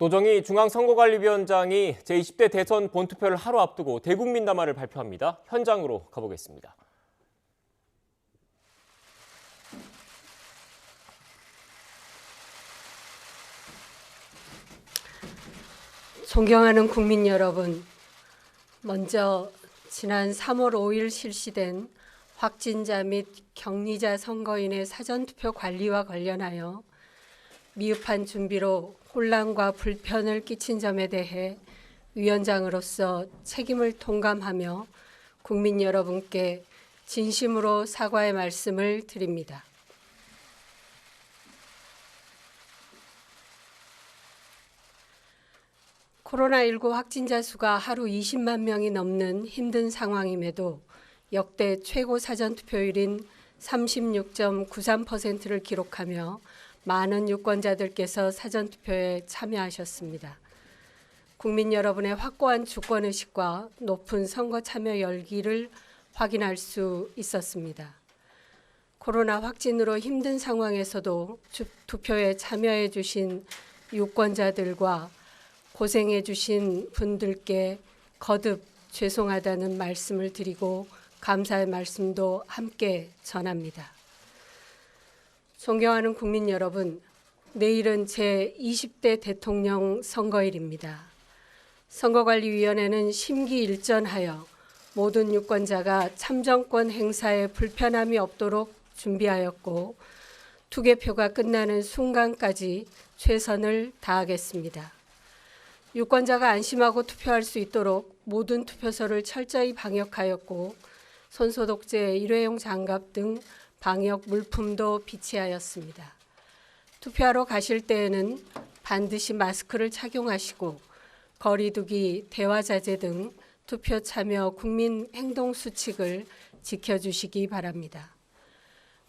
노정희 중앙선거관리위원장이 제20대 대선 본투표를 하루 앞두고 대국민담화를 발표합니다. 현장으로 가보겠습니다. 존경하는 국민 여러분, 먼저 지난 3월 5일 실시된 확진자 및 격리자 선거인의 사전투표 관리와 관련하여 미흡한 준비로 혼란과 불편을 끼친 점에 대해 위원장으로서 책임을 통감하며 국민 여러분께 진심으로 사과의 말씀을 드립니다. 코로나19 확진자 수가 하루 20만 명이 넘는 힘든 상황임에도 역대 최고 사전투표율인 36.93%를 기록하며 많은 유권자들께서 사전투표에 참여하셨습니다. 국민 여러분의 확고한 주권의식과 높은 선거 참여 열기를 확인할 수 있었습니다. 코로나 확진으로 힘든 상황에서도 투표에 참여해 주신 유권자들과 고생해 주신 분들께 거듭 죄송하다는 말씀을 드리고 감사의 말씀도 함께 전합니다. 존경하는 국민 여러분, 내일은 제20대 대통령 선거일입니다. 선거관리위원회는 심기일전하여 모든 유권자가 참정권 행사에 불편함이 없도록 준비하였고 투개표가 끝나는 순간까지 최선을 다하겠습니다. 유권자가 안심하고 투표할 수 있도록 모든 투표소를 철저히 방역하였고 손소독제, 일회용 장갑 등 방역 물품도 비치하였습니다. 투표하러 가실 때에는 반드시 마스크를 착용하시고 거리두기, 대화자제 등 투표 참여 국민 행동 수칙을 지켜주시기 바랍니다.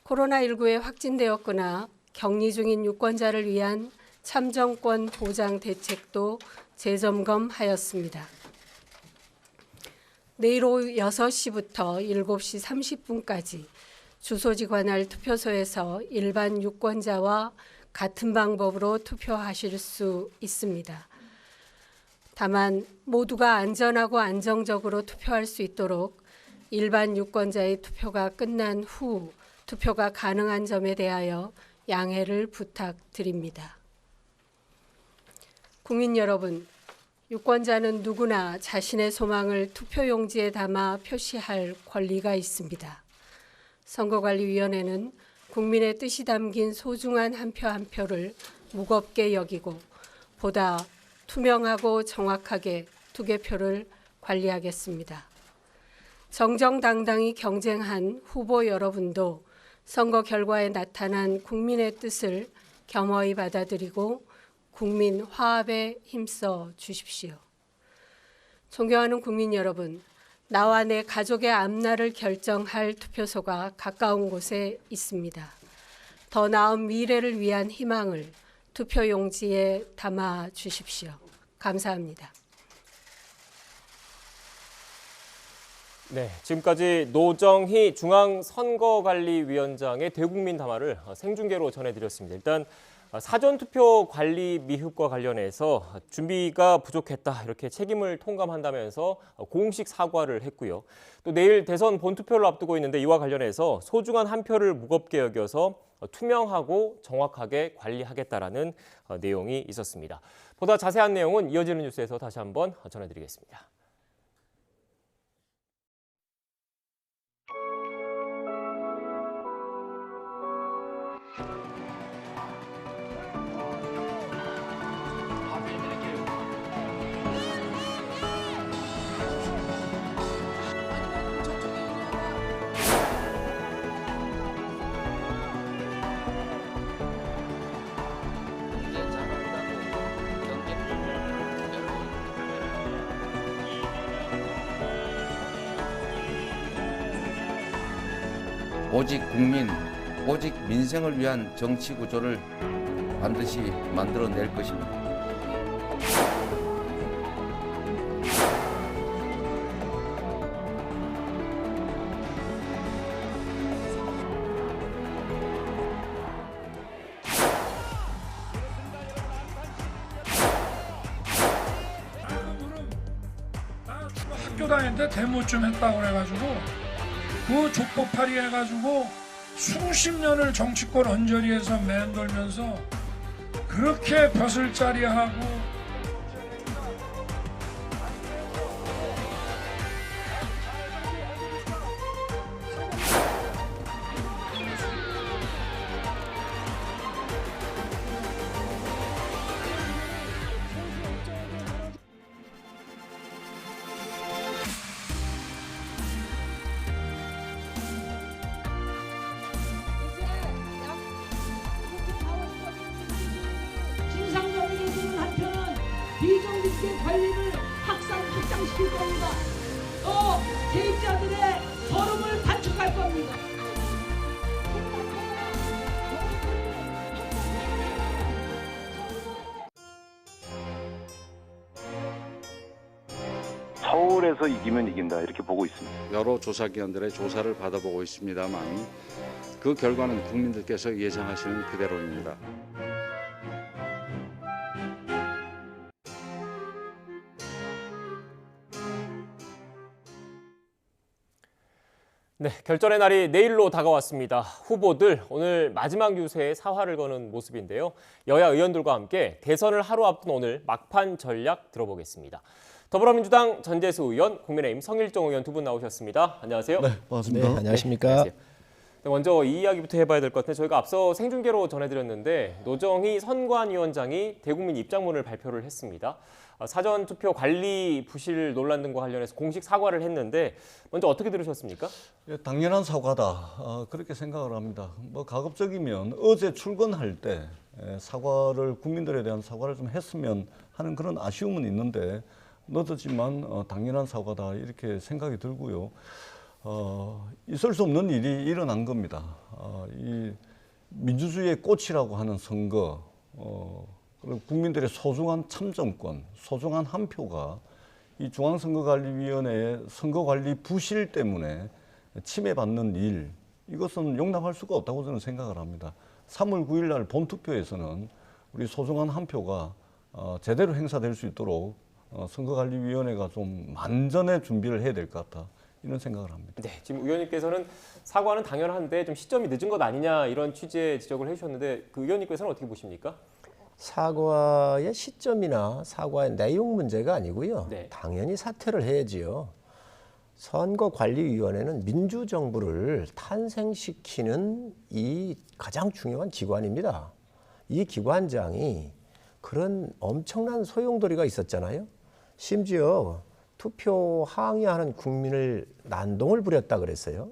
코로나19에 확진되었거나 격리 중인 유권자를 위한 참정권 보장 대책도 재점검하였습니다. 내일 오후 6시부터 7시 30분까지 주소지 관할 투표소에서 일반 유권자와 같은 방법으로 투표하실 수 있습니다. 다만 모두가 안전하고 안정적으로 투표할 수 있도록 일반 유권자의 투표가 끝난 후 투표가 가능한 점에 대하여 양해를 부탁드립니다. 국민 여러분, 유권자는 누구나 자신의 소망을 투표용지에 담아 표시할 권리가 있습니다. 선거관리위원회는 국민의 뜻이 담긴 소중한 한 표 한 표를 무겁게 여기고 보다 투명하고 정확하게 투개표를 관리하겠습니다. 정정당당히 경쟁한 후보 여러분도 선거 결과에 나타난 국민의 뜻을 겸허히 받아들이고 국민 화합에 힘써 주십시오. 존경하는 국민 여러분, 나와 내 가족의 앞날을 결정할 투표소가 가까운 곳에 있습니다. 더 나은 미래를 위한 희망을 투표용지에 담아 주십시오. 감사합니다. 네, 지금까지 노정희 중앙선거관리위원장의 대국민 담화를 생중계로 전해드렸습니다. 일단 사전투표 관리 미흡과 관련해서 준비가 부족했다 이렇게 책임을 통감한다면서 공식 사과를 했고요. 또 내일 대선 본투표를 앞두고 있는데 이와 관련해서 소중한 한 표를 무겁게 여겨서 투명하고 정확하게 관리하겠다라는 내용이 있었습니다. 보다 자세한 내용은 이어지는 뉴스에서 다시 한번 전해드리겠습니다. 오직 국민, 오직 민생을 위한 정치 구조를 반드시 만들어낼 것입니다. 학교 다닐 때 데모 좀 했다고 그래가지고 그 족보팔이 해가지고 수십 년을 정치권 언저리에서 맴돌면서 그렇게 벼슬자리하고 진상정의를 두는 한편은 비정규직의 관리를 확장시킬 겁니다. 또 세입자들의 서름을 단축할 겁니다. 서울에서 이기면 이긴다 이렇게 보고 있습니다. 여러 조사기관들의 조사를 받아보고 있습니다만 그 결과는 국민들께서 예상하시는 그대로입니다. 네, 결전의 날이 내일로 다가왔습니다. 후보들 오늘 마지막 유세에 사활을 거는 모습인데요. 여야 의원들과 함께 대선을 하루 앞둔 오늘 막판 전략 들어보겠습니다. 더불어민주당 전재수 의원, 국민의힘 성일종 의원 두 분 나오셨습니다. 안녕하세요. 네, 반갑습니다. 네, 안녕하십니까? 안녕하세요. 먼저 이 이야기부터 해봐야 될 것 같은데 저희가 앞서 생중계로 전해드렸는데 노정희 선관위원장이 대국민 입장문을 발표를 했습니다. 사전투표 관리 부실 논란 등과 관련해서 공식 사과를 했는데 먼저 어떻게 들으셨습니까? 예, 당연한 사과다. 그렇게 생각을 합니다. 뭐 가급적이면 어제 출근할 때 사과를 국민들에 대한 사과를 좀 했으면 하는 그런 아쉬움은 있는데 늦었지만 당연한 사과다 이렇게 생각이 들고요. 있을 수 없는 일이 일어난 겁니다. 이 민주주의의 꽃이라고 하는 선거, 그리고 국민들의 소중한 참정권, 소중한 한 표가 이 중앙선거관리위원회의 선거관리 부실 때문에 침해받는 일, 이것은 용납할 수가 없다고 저는 생각을 합니다. 3월 9일 날 본투표에서는 우리 소중한 한 표가 제대로 행사될 수 있도록 선거관리위원회가 좀 만전의 준비를 해야 될 것 같다. 이런 생각을 합니다. 네, 지금 의원님께서는 사과는 당연한데 좀 시점이 늦은 것 아니냐 이런 취지의 지적을 해주셨는데 그 의원님께서는 어떻게 보십니까? 사과의 시점이나 사과의 내용 문제가 아니고요. 네. 당연히 사퇴를 해야지요. 선거관리위원회는 민주정부를 탄생시키는 이 가장 중요한 기관입니다. 이 기관장이 그런 엄청난 소용돌이가 있었잖아요. 심지어 투표 항의하는 국민을 난동을 부렸다 그랬어요.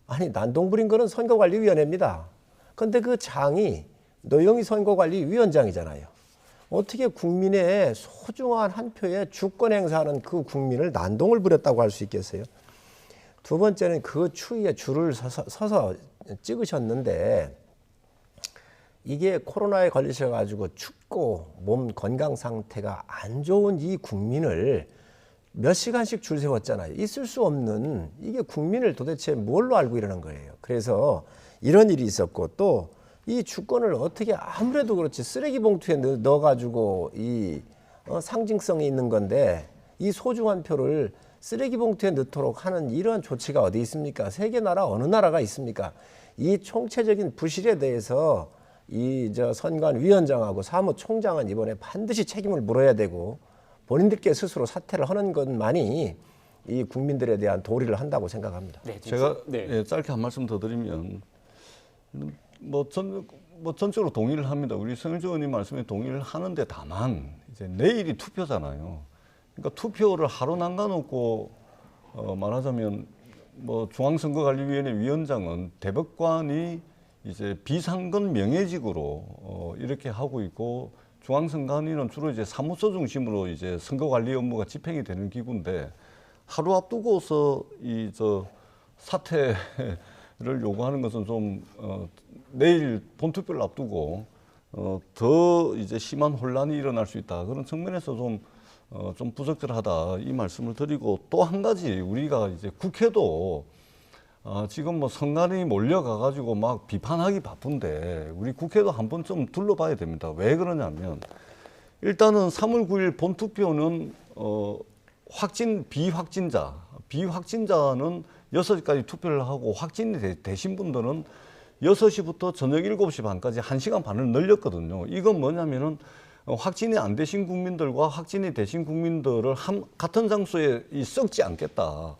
아니 난동 부린 거는 선거관리위원회입니다. 그런데 그 장이 노영희 선거관리위원장이잖아요. 어떻게 국민의 소중한 한 표에 주권 행사하는 그 국민을 난동을 부렸다고 할 수 있겠어요? 두 번째는 그 추위에 줄을 서서 찍으셨는데 이게 코로나에 걸리셔가지고 춥고 몸 건강 상태가 안 좋은 이 국민을 몇 시간씩 줄 세웠잖아요. 있을 수 없는 이게 국민을 도대체 뭘로 알고 이러는 거예요. 그래서 이런 일이 있었고 또 이 주권을 어떻게 아무래도 그렇지 쓰레기 봉투에 넣어가지고 이 상징성이 있는 건데 이 소중한 표를 쓰레기 봉투에 넣도록 하는 이런 조치가 어디 있습니까? 세계 나라 어느 나라가 있습니까? 이 총체적인 부실에 대해서 이 선관위원장하고 사무총장은 이번에 반드시 책임을 물어야 되고 본인들께 스스로 사퇴를 하는 것만이 이 국민들에 대한 도리를 한다고 생각합니다. 네, 제가 네. 짧게 한 말씀 더 드리면 전적으로 동의를 합니다. 우리 성일종 의원님 말씀에 동의를 하는데 다만 이제 내일이 투표잖아요. 그러니까 투표를 하루 남겨놓고 말하자면 중앙선거관리위원회 위원장은 대법관이 이제 비상근 명예직으로 이렇게 하고 있고 중앙선관위는 주로 이제 사무소 중심으로 이제 선거관리 업무가 집행이 되는 기구인데 하루 앞두고서 사퇴를 요구하는 것은 좀 내일 본투표를 앞두고 더 이제 심한 혼란이 일어날 수 있다. 그런 측면에서 좀 부적절하다 이 말씀을 드리고 또 한 가지 우리가 이제 국회도 지금 선관위 몰려가가지고 막 비판하기 바쁜데 우리 국회도 한번 좀 둘러봐야 됩니다. 왜 그러냐면 일단은 3월 9일 본투표는 비확진자는 6시까지 투표를 하고 확진이 되신 분들은 6시부터 저녁 7시 반까지 1시간 반을 늘렸거든요. 이건 뭐냐면은 확진이 안 되신 국민들과 확진이 되신 국민들을 같은 장소에 썩지 않겠다.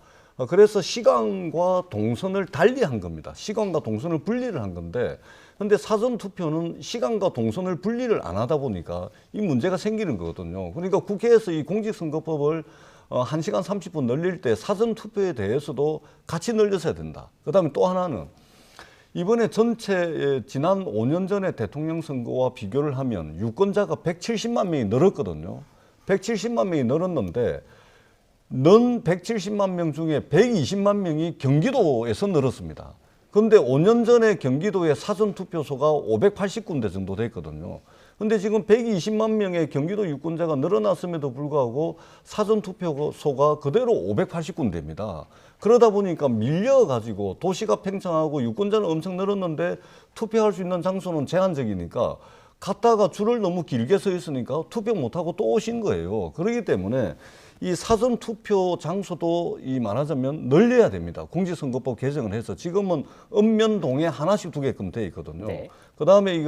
그래서 시간과 동선을 달리한 겁니다. 시간과 동선을 분리를 한 건데, 근데 사전투표는 시간과 동선을 분리를 안 하다 보니까 이 문제가 생기는 거거든요. 그러니까 국회에서 이 공직선거법을 1시간 30분 늘릴 때 사전투표에 대해서도 같이 늘려서야 된다. 그 다음에 또 하나는 이번에 전체 지난 5년 전에 대통령 선거와 비교를 하면 유권자가 170만 명이 늘었거든요. 170만 명이 늘었는데 는 170만 명 중에 120만 명이 경기도에서 늘었습니다. 그런데 5년 전에 경기도의 사전투표소가 580군데 정도 됐거든요. 근데 지금 120만 명의 경기도 유권자가 늘어났음에도 불구하고 사전투표소가 그대로 580군데입니다. 그러다 보니까 밀려가지고 도시가 팽창하고 유권자는 엄청 늘었는데 투표할 수 있는 장소는 제한적이니까 갔다가 줄을 너무 길게 서 있으니까 투표 못하고 또 오신 거예요. 그렇기 때문에 이 사전투표 장소도 말하자면 늘려야 됩니다. 공직선거법 개정을 해서 지금은 읍면동에 하나씩 두게끔 돼 있거든요. 네. 그다음에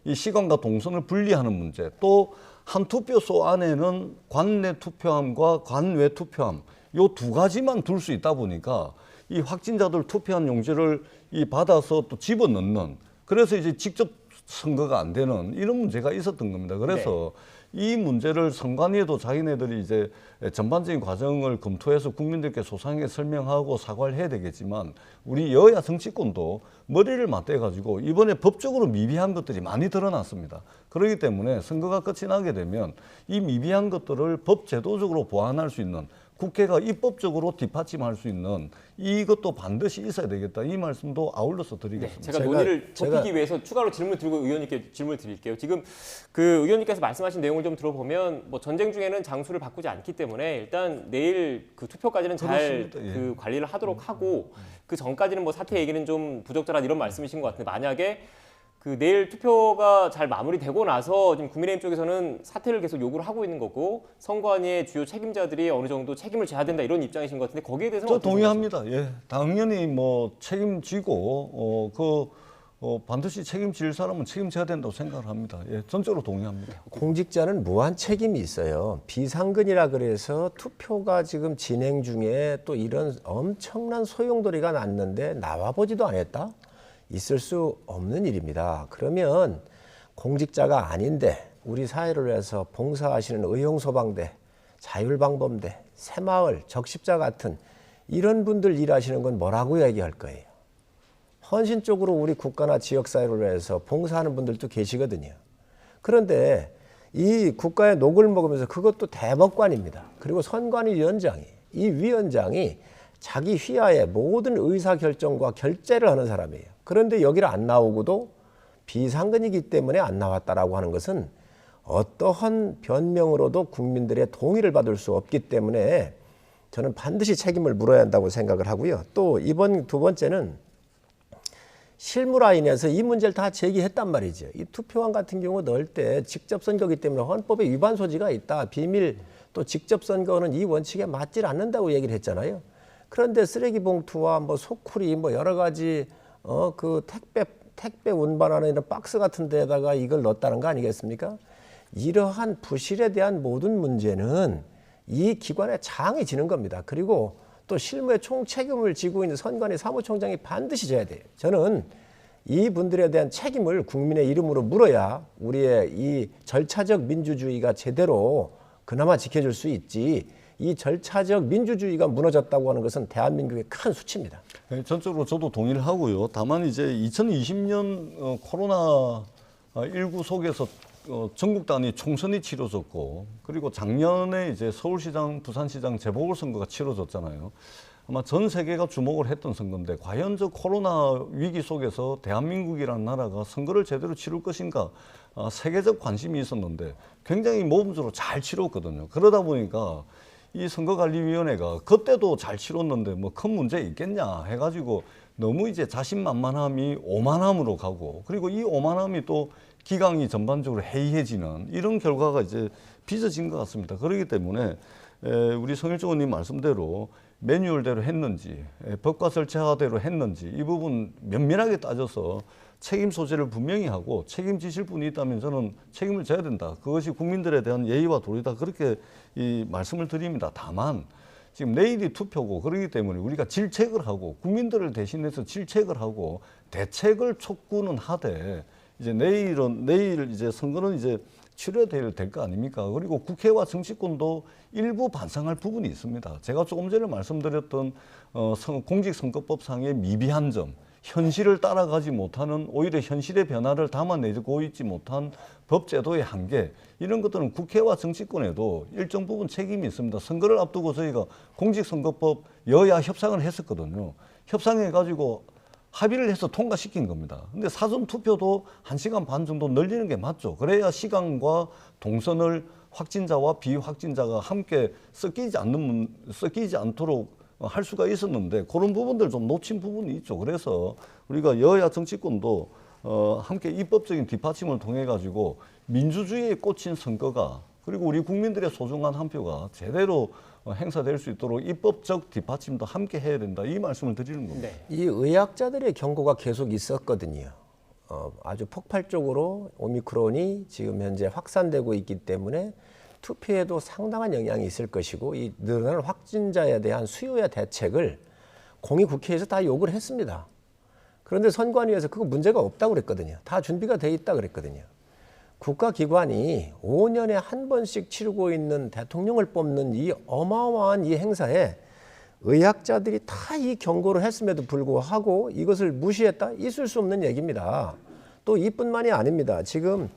이 시간과 동선을 분리하는 문제, 또 한 투표소 안에는 관내 투표함과 관외 투표함 요 두 가지만 둘 수 있다 보니까 이 확진자들 투표한 용지를 받아서 또 집어넣는, 그래서 이제 직접 선거가 안 되는 이런 문제가 있었던 겁니다. 그래서 이 문제를 선관위에도 자기네들이 이제 전반적인 과정을 검토해서 국민들께 소상하게 설명하고 사과를 해야 되겠지만, 우리 여야 정치권도 머리를 맞대가지고 이번에 법적으로 미비한 것들이 많이 드러났습니다. 그렇기 때문에 선거가 끝이 나게 되면 이 미비한 것들을 법 제도적으로 보완할 수 있는, 국회가 입법적으로 뒷받침할 수 있는 이것도 반드시 있어야 되겠다. 이 말씀도 아울러서 드리겠습니다. 제가 논의를 좁히기 위해서 추가로 질문을 드리고 의원님께 질문을 드릴게요. 지금 그 의원님께서 말씀하신 내용을 좀 들어보면 뭐 전쟁 중에는 장소를 바꾸지 않기 때문에 일단 내일 그 투표까지는 잘 그 관리를 하도록 하고 그 전까지는 뭐 사퇴 얘기는 좀 부적절한 이런 말씀이신 것 같은데, 만약에 그 내일 투표가 잘 마무리되고 나서 지금 국민의힘 쪽에서는 사퇴를 계속 요구를 하고 있는 거고 선관위의 주요 책임자들이 어느 정도 책임을 져야 된다 이런 입장이신 것 같은데, 거기에 대해서는 저 동의합니다. 예, 당연히 뭐 책임지고 반드시 책임질 사람은 책임져야 된다고 생각을 합니다. 예, 전적으로 동의합니다. 공직자는 무한 책임이 있어요. 비상근이라 그래서 투표가 지금 진행 중에 또 이런 엄청난 소용돌이가 났는데 나와보지도 않았다? 있을 수 없는 일입니다. 그러면 공직자가 아닌데 우리 사회를 위해서 봉사하시는 의용소방대, 자율방범대, 새마을, 적십자 같은 이런 분들 일하시는 건 뭐라고 얘기할 거예요? 헌신적으로 우리 국가나 지역사회를 위해서 봉사하는 분들도 계시거든요. 그런데 이 국가의 녹을 먹으면서 그것도 대법관입니다. 그리고 선관위 위원장이, 이 위원장이 자기 휘하에 모든 의사결정과 결재를 하는 사람이에요. 그런데 여기를 안 나오고도 비상근이기 때문에 안 나왔다라고 하는 것은 어떠한 변명으로도 국민들의 동의를 받을 수 없기 때문에 저는 반드시 책임을 물어야 한다고 생각을 하고요. 또 이번 두 번째는 실무라인에서 이 문제를 다 제기했단 말이죠. 이 투표함 같은 경우 넣을 때 직접 선거이기 때문에 헌법에 위반 소지가 있다. 비밀 또 직접 선거는 이 원칙에 맞질 않는다고 얘기를 했잖아요. 그런데 쓰레기 봉투와 뭐 소쿠리 뭐 여러 가지 그 택배 운반하는 이런 박스 같은 데다가 이걸 넣었다는 거 아니겠습니까? 이러한 부실에 대한 모든 문제는 이 기관의 장이 지는 겁니다. 그리고 또 실무의 총 책임을 지고 있는 선관위 사무총장이 반드시 져야 돼요. 저는 이 분들에 대한 책임을 국민의 이름으로 물어야 우리의 이 절차적 민주주의가 제대로 그나마 지켜줄 수 있지, 이 절차적 민주주의가 무너졌다고 하는 것은 대한민국의 큰 수치입니다. 네, 전적으로 저도 동의를 하고요. 다만 이제 2020년 코로나19 속에서 전국 단위 총선이 치러졌고, 그리고 작년에 이제 서울시장, 부산시장 재보궐선거가 치러졌잖아요. 아마 전 세계가 주목을 했던 선거인데, 과연 저 코로나 위기 속에서 대한민국이라는 나라가 선거를 제대로 치를 것인가, 세계적 관심이 있었는데 굉장히 모범적으로 잘 치렀거든요. 그러다 보니까 이 선거관리위원회가 그때도 잘 치렀는데 뭐 큰 문제 있겠냐 해가지고 너무 이제 자신만만함이 오만함으로 가고, 그리고 이 오만함이 또 기강이 전반적으로 해이해지는 이런 결과가 이제 빚어진 것 같습니다. 그렇기 때문에 우리 성일종 의원님 말씀대로 매뉴얼대로 했는지, 법과 절차대로 했는지 이 부분 면밀하게 따져서 책임 소재를 분명히 하고 책임지실 분이 있다면 저는 책임을 져야 된다. 그것이 국민들에 대한 예의와 도리다. 그렇게 이 말씀을 드립니다. 다만 지금 내일이 투표고 그러기 때문에 우리가 질책을 하고 국민들을 대신해서 질책을 하고 대책을 촉구는 하되 이제 내일 이제 선거는 이제 치러야 될 거 아닙니까? 그리고 국회와 정치권도 일부 반성할 부분이 있습니다. 제가 조금 전에 말씀드렸던 공직선거법상의 미비한 점, 현실을 따라가지 못하는 오히려 현실의 변화를 담아내고 있지 못한 법제도의 한계, 이런 것들은 국회와 정치권에도 일정 부분 책임이 있습니다. 선거를 앞두고 저희가 공직선거법 여야 협상을 했었거든요. 협상해가지고 합의를 해서 통과시킨 겁니다. 근데 사전투표도 1시간 반 정도 늘리는 게 맞죠. 그래야 시간과 동선을 확진자와 비확진자가 함께 섞이지 않도록 할 수가 있었는데 그런 부분들 좀 놓친 부분이 있죠. 그래서 우리가 여야 정치권도 함께 입법적인 뒷받침을 통해 가지고 민주주의에 꽂힌 선거가 그리고 우리 국민들의 소중한 한 표가 제대로 행사될 수 있도록 입법적 뒷받침도 함께 해야 된다. 이 말씀을 드리는 겁니다. 네. 이 의학자들의 경고가 계속 있었거든요. 아주 폭발적으로 오미크론이 지금 현재 확산되고 있기 때문에 투표에도 상당한 영향이 있을 것이고 이 늘어나는 확진자에 대한 수요의 대책을 공익국회에서 다 요구를 했습니다. 그런데 선관위에서 그거 문제가 없다고 그랬거든요. 다 준비가 돼 있다 그랬거든요. 국가기관이 5년에 한 번씩 치르고 있는 대통령을 뽑는 이 어마어마한 이 행사에 의학자들이 다 이 경고를 했음에도 불구하고 이것을 무시했다? 있을 수 없는 얘기입니다. 또 이뿐만이 아닙니다. 지금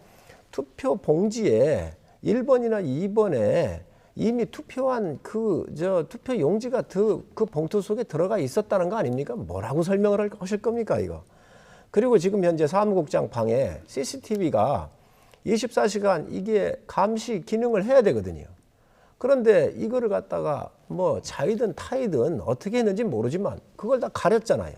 투표 봉지에 1번이나 2번에 이미 투표한 투표 용지가 그 봉투 속에 들어가 있었다는 거 아닙니까? 뭐라고 설명을 하실 겁니까, 이거? 그리고 지금 현재 사무국장 방에 CCTV가 24시간 이게 감시 기능을 해야 되거든요. 그런데 이거를 갖다가 뭐 자이든 타이든 어떻게 했는지 모르지만 그걸 다 가렸잖아요.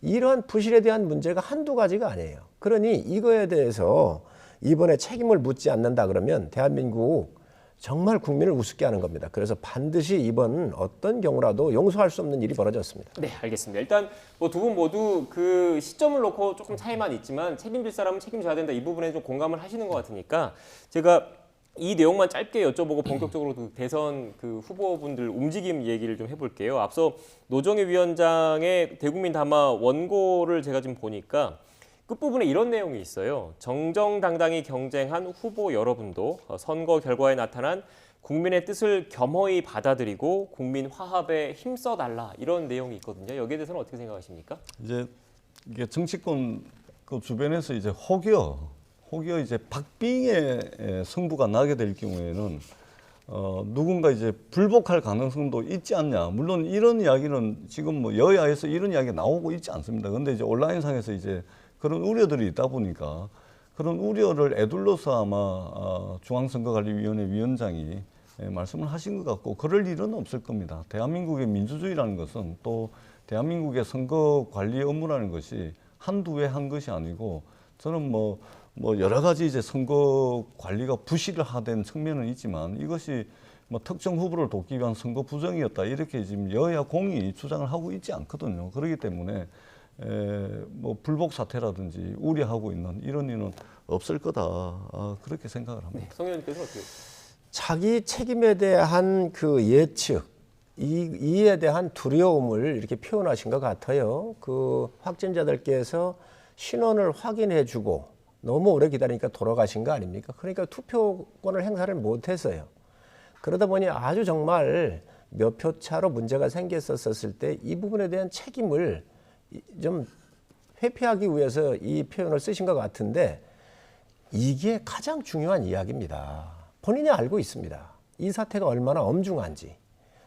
이러한 부실에 대한 문제가 한두 가지가 아니에요. 그러니 이거에 대해서 이번에 책임을 묻지 않는다 그러면 대한민국 정말 국민을 우습게 하는 겁니다. 그래서 반드시 이번 어떤 경우라도 용서할 수 없는 일이 벌어졌습니다. 네, 알겠습니다. 일단 뭐 두 분 모두 그 시점을 놓고 조금 차이만 있지만 책임질 사람은 책임져야 된다. 이 부분에 좀 공감을 하시는 것 같으니까 제가 이 내용만 짧게 여쭤보고 본격적으로 그 대선 그 후보분들 움직임 얘기를 좀 해볼게요. 앞서 노정희 위원장의 대국민 담화 원고를 제가 지금 보니까 끝부분에 이런 내용이 있어요. 정정당당히 경쟁한 후보 여러분도 선거 결과에 나타난 국민의 뜻을 겸허히 받아들이고 국민 화합에 힘써달라 이런 내용이 있거든요. 여기에 대해서는 어떻게 생각하십니까? 이제 이게 정치권 그 주변에서 이제 혹여 이제 박빙의 승부가 나게 될 경우에는 누군가 이제 불복할 가능성도 있지 않냐. 물론 이런 이야기는 지금 뭐 여야에서 이런 이야기가 나오고 있지 않습니다. 그런데 이제 온라인상에서 이제 그런 우려들이 있다 보니까 그런 우려를 에둘러서 아마 중앙선거관리위원회 위원장이 말씀을 하신 것 같고 그럴 일은 없을 겁니다. 대한민국의 민주주의라는 것은 또 대한민국의 선거 관리 업무라는 것이 한두 해 한 것이 아니고 저는 뭐 여러 가지 이제 선거 관리가 부실화된 측면은 있지만 이것이 뭐 특정 후보를 돕기 위한 선거 부정이었다 이렇게 지금 여야 공이 주장을 하고 있지 않거든요. 그렇기 때문에 뭐 불복 사태라든지 우려하고 있는 이런 일은 없을 거다 그렇게 생각을 합니다. 네, 성 의원님께서 어떻게? 자기 책임에 대한 그 예측, 이에 대한 두려움을 이렇게 표현하신 것 같아요. 그 확진자들께서 신원을 확인해주고 너무 오래 기다리니까 돌아가신 거 아닙니까? 그러니까 투표권을 행사를 못했어요. 그러다 보니 아주 정말 몇 표 차로 문제가 생겼었을 때 이 부분에 대한 책임을 좀 회피하기 위해서 이 표현을 쓰신 것 같은데 이게 가장 중요한 이야기입니다. 본인이 알고 있습니다. 이 사태가 얼마나 엄중한지.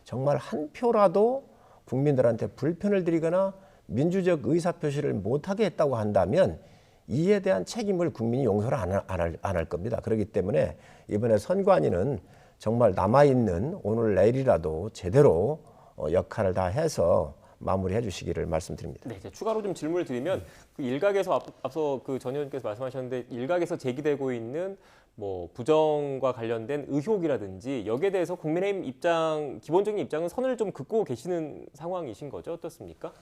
정말 한 표라도 국민들한테 불편을 드리거나 민주적 의사표시를 못하게 했다고 한다면 이에 대한 책임을 국민이 용서를 안 할 겁니다. 그렇기 때문에 이번에 선관위는 정말 남아있는 오늘 내일이라도 제대로 역할을 다 해서 마무리해 주시기를 말씀드립니다. 네, 추가로 좀 질문을 드리면 그 일각에서 앞서 그 전 의원께서 말씀하셨는데 일각에서 제기되고 있는 뭐 부정과 관련된 의혹이라든지 여기에 대해서 국민의힘 입장, 기본적인 입장은 선을 좀 긋고 계시는 상황이신 거죠? 어떻습니까?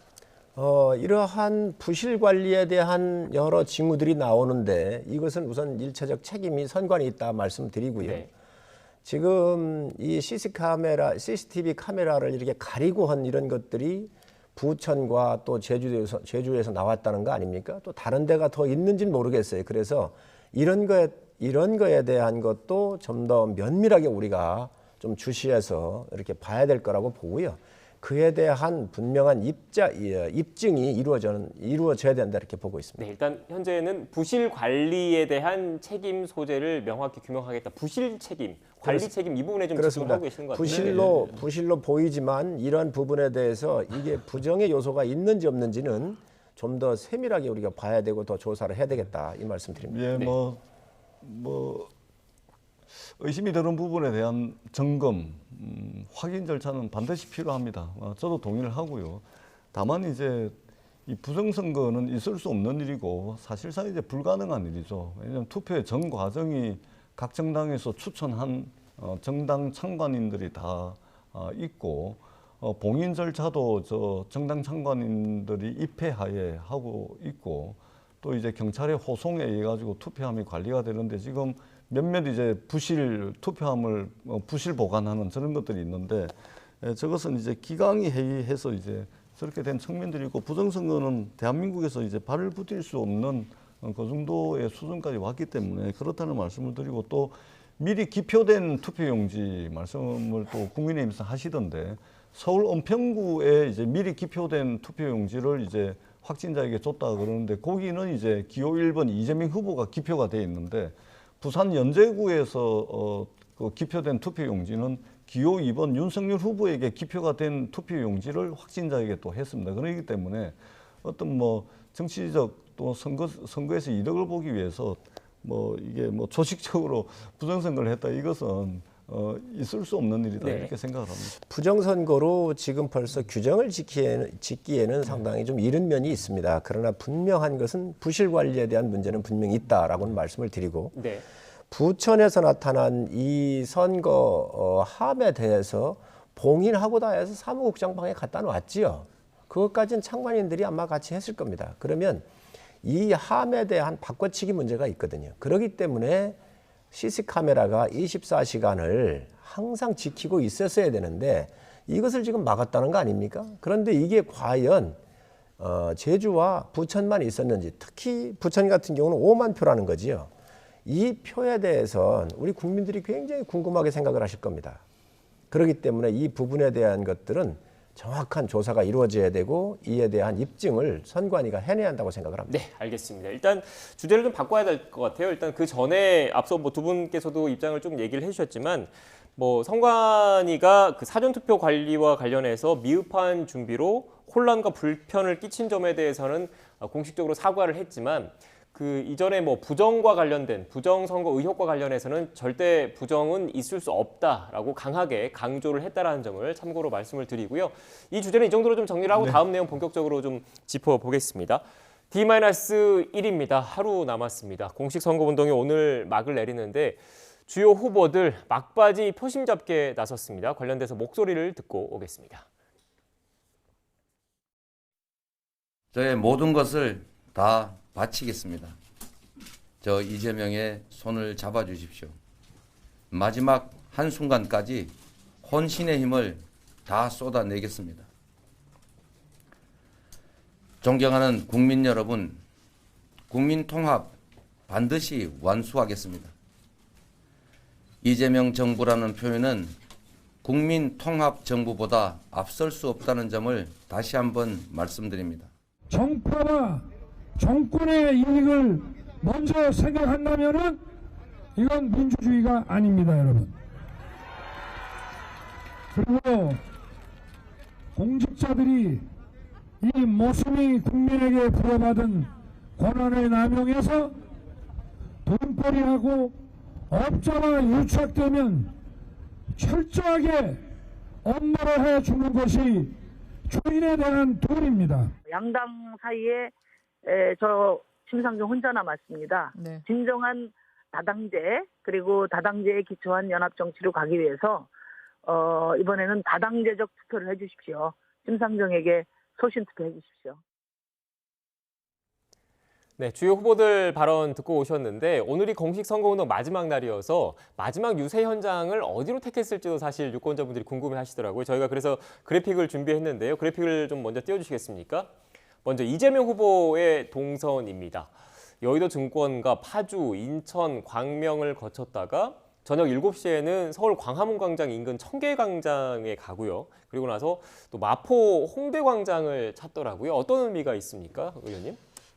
이러한 부실 관리에 대한 여러 징후들이 나오는데 이것은 우선 일차적 책임이 선관위 있다 말씀드리고요. 네. 지금 이 CCTV 카메라를 이렇게 가리고 한 이런 것들이 부천과 또 제주에서 나왔다는 거 아닙니까? 또 다른 데가 더 있는지는 모르겠어요. 그래서 이런 거에 대한 것도 좀 더 면밀하게 우리가 좀 주시해서 이렇게 봐야 될 거라고 보고요. 그에 대한 분명한 입증이 이루어져야 된다 이렇게 보고 있습니다. 네, 일단 현재는 부실 관리에 대한 책임 소재를 명확히 규명하겠다. 부실 책임, 관리 책임 이 부분에 좀 집중을 하고 계시는 것 같아요. 부실로 보이지만 이런 부분에 대해서 이게 부정의 요소가 있는지 없는지는 좀 더 세밀하게 우리가 봐야 되고 더 조사를 해야 되겠다 이 말씀드립니다. 예, 뭐 의심이 드는 부분에 대한 점검, 확인 절차는 반드시 필요합니다. 저도 동의를 하고요. 다만 이제 이 부정선거는 있을 수 없는 일이고 사실상 이제 불가능한 일이죠. 왜냐하면 투표의 전 과정이 각 정당에서 추천한 정당 참관인들이 다 있고 봉인 절차도 저 정당 참관인들이 입회하에 하고 있고 또 이제 경찰의 호송에 의해 가지고 투표함이 관리가 되는데 지금 몇몇 이제 부실 투표함을 부실 보관하는 저런 것들이 있는데 저것은 이제 기강이 해이해서 이제 저렇게 된 측면들이 있고 부정선거는 대한민국에서 이제 발을 붙일 수 없는 그 정도의 수준까지 왔기 때문에 그렇다는 말씀을 드리고 또 미리 기표된 투표용지 말씀을 또 국민의힘에서 하시던데 서울 은평구에 이제 미리 기표된 투표용지를 이제 확진자에게 줬다 그러는데 거기는 이제 기호 1번 이재명 후보가 기표가 돼 있는데 부산 연제구에서 그 기표된 투표용지는 기호 2번 윤석열 후보에게 기표가 된 투표용지를 확진자에게 또 했습니다. 그렇기 때문에 어떤 뭐 정치적 또 선거에서 이득을 보기 위해서 뭐 이게 뭐 조직적으로 부정선거를 했다 이것은 있을 수 없는 일이다 이렇게 생각을 합니다. 부정선거로 지금 벌써 규정을 짓기에는 상당히 좀 이른 면이 있습니다. 그러나 분명한 것은 부실 관리에 대한 문제는 분명히 있다라고는 말씀을 드리고 부천에서 나타난 이 선거 함에 대해서 봉인하고 다 해서 사무국장 방에 갖다 놨지요. 그것까지는 참관인들이 아마 같이 했을 겁니다. 그러면 이 함에 대한 바꿔치기 문제가 있거든요. 그렇기 때문에 CC카메라가 24시간을 항상 지키고 있었어야 되는데 이것을 지금 막았다는 거 아닙니까? 그런데 이게 과연 제주와 부천만 있었는지 특히 부천 같은 경우는 5만 표라는 거지요. 이 표에 대해서는 우리 국민들이 굉장히 궁금하게 생각을 하실 겁니다. 그렇기 때문에 이 부분에 대한 것들은 정확한 조사가 이루어져야 되고 이에 대한 입증을 선관위가 해내야 한다고 생각을 합니다. 네, 알겠습니다. 일단 주제를 좀 바꿔야 될 것 같아요. 일단 그 전에 앞서 뭐 두 분께서도 입장을 좀 얘기를 해주셨지만 뭐 선관위가 그 사전투표 관리와 관련해서 미흡한 준비로 혼란과 불편을 끼친 점에 대해서는 공식적으로 사과를 했지만 그 이전에 뭐 부정과 관련된 부정선거 의혹과 관련해서는 절대 부정은 있을 수 없다라고 강하게 강조를 했다라는 점을 참고로 말씀을 드리고요. 이 주제는 이 정도로 좀 정리를 하고 다음 내용 본격적으로 좀 짚어보겠습니다. D-1입니다. 하루 남았습니다. 공식 선거운동이 오늘 막을 내리는데 주요 후보들 막바지 표심 잡기에 나섰습니다. 관련돼서 목소리를 듣고 오겠습니다. 저의 모든 것을 다 바치겠습니다. 저 이재명의 손을 잡아주십시오. 마지막 한순간까지 혼신의 힘을 다 쏟아내겠습니다. 존경하는 국민 여러분, 국민 통합 반드시 완수하겠습니다. 이재명 정부라는 표현은 국민 통합 정부보다 앞설 수 없다는 점을 다시 한번 말씀드립니다. 정파와 정권의 이익을 먼저 생각한다면은 이건 민주주의가 아닙니다, 여러분. 그리고 공직자들이 이 모순이 국민에게 부여받은 권한을 남용해서 돈벌이하고 업자가 유착되면 철저하게 엄벌을 해주는 것이 주인에 대한 도리입니다. 양당 사이에 저 심상정 혼자 남았습니다. 진정한 다당제 그리고 다당제에 기초한 연합정치로 가기 위해서 이번에는 다당제적 투표를 해주십시오. 심상정에게 소신 투표해 주십시오. 네, 주요 후보들 발언 듣고 오셨는데 오늘이 공식 선거운동 마지막 날이어서 마지막 유세 현장을 어디로 택했을지도 사실 유권자분들이 궁금해하시더라고요. 저희가 그래서 그래픽을 준비했는데요. 그래픽을 좀 먼저 띄워주시겠습니까? 먼저 이재명 후보의 동선입니다. 여의도 증권가 파주, 인천, 광명을 거쳤다가 저녁 7시에는 서울 광화문 광장 인근 청계광장에 가고요. 그리고 나서 또 마포 홍대광장을 찾더라고요. 어떤 의미가 있습니까, 의원님?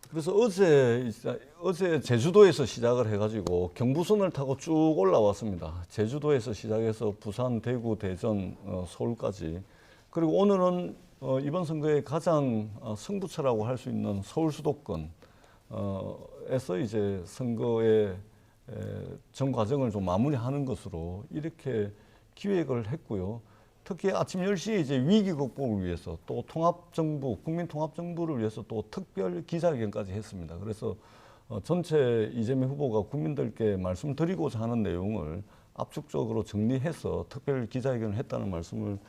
그래서 어제 제주도에서 시작을 해가지고 경부선을 타고 쭉 올라왔습니다. 제주도에서 시작해서 부산, 대구, 대전, 서울까지. 그리고 오늘은 이번 선거의 가장 승부처라고 할 수 있는 서울 수도권에서 이제 선거의 전 과정을 좀 마무리하는 것으로 이렇게 기획을 했고요. 특히 아침 10시에 이제 위기 극복을 위해서 또 통합정부, 국민통합정부를 위해서 또 특별 기자회견까지 했습니다. 그래서 전체 이재명 후보가 국민들께 말씀드리고자 하는 내용을 압축적으로 정리해서 특별 기자회견을 했다는 말씀을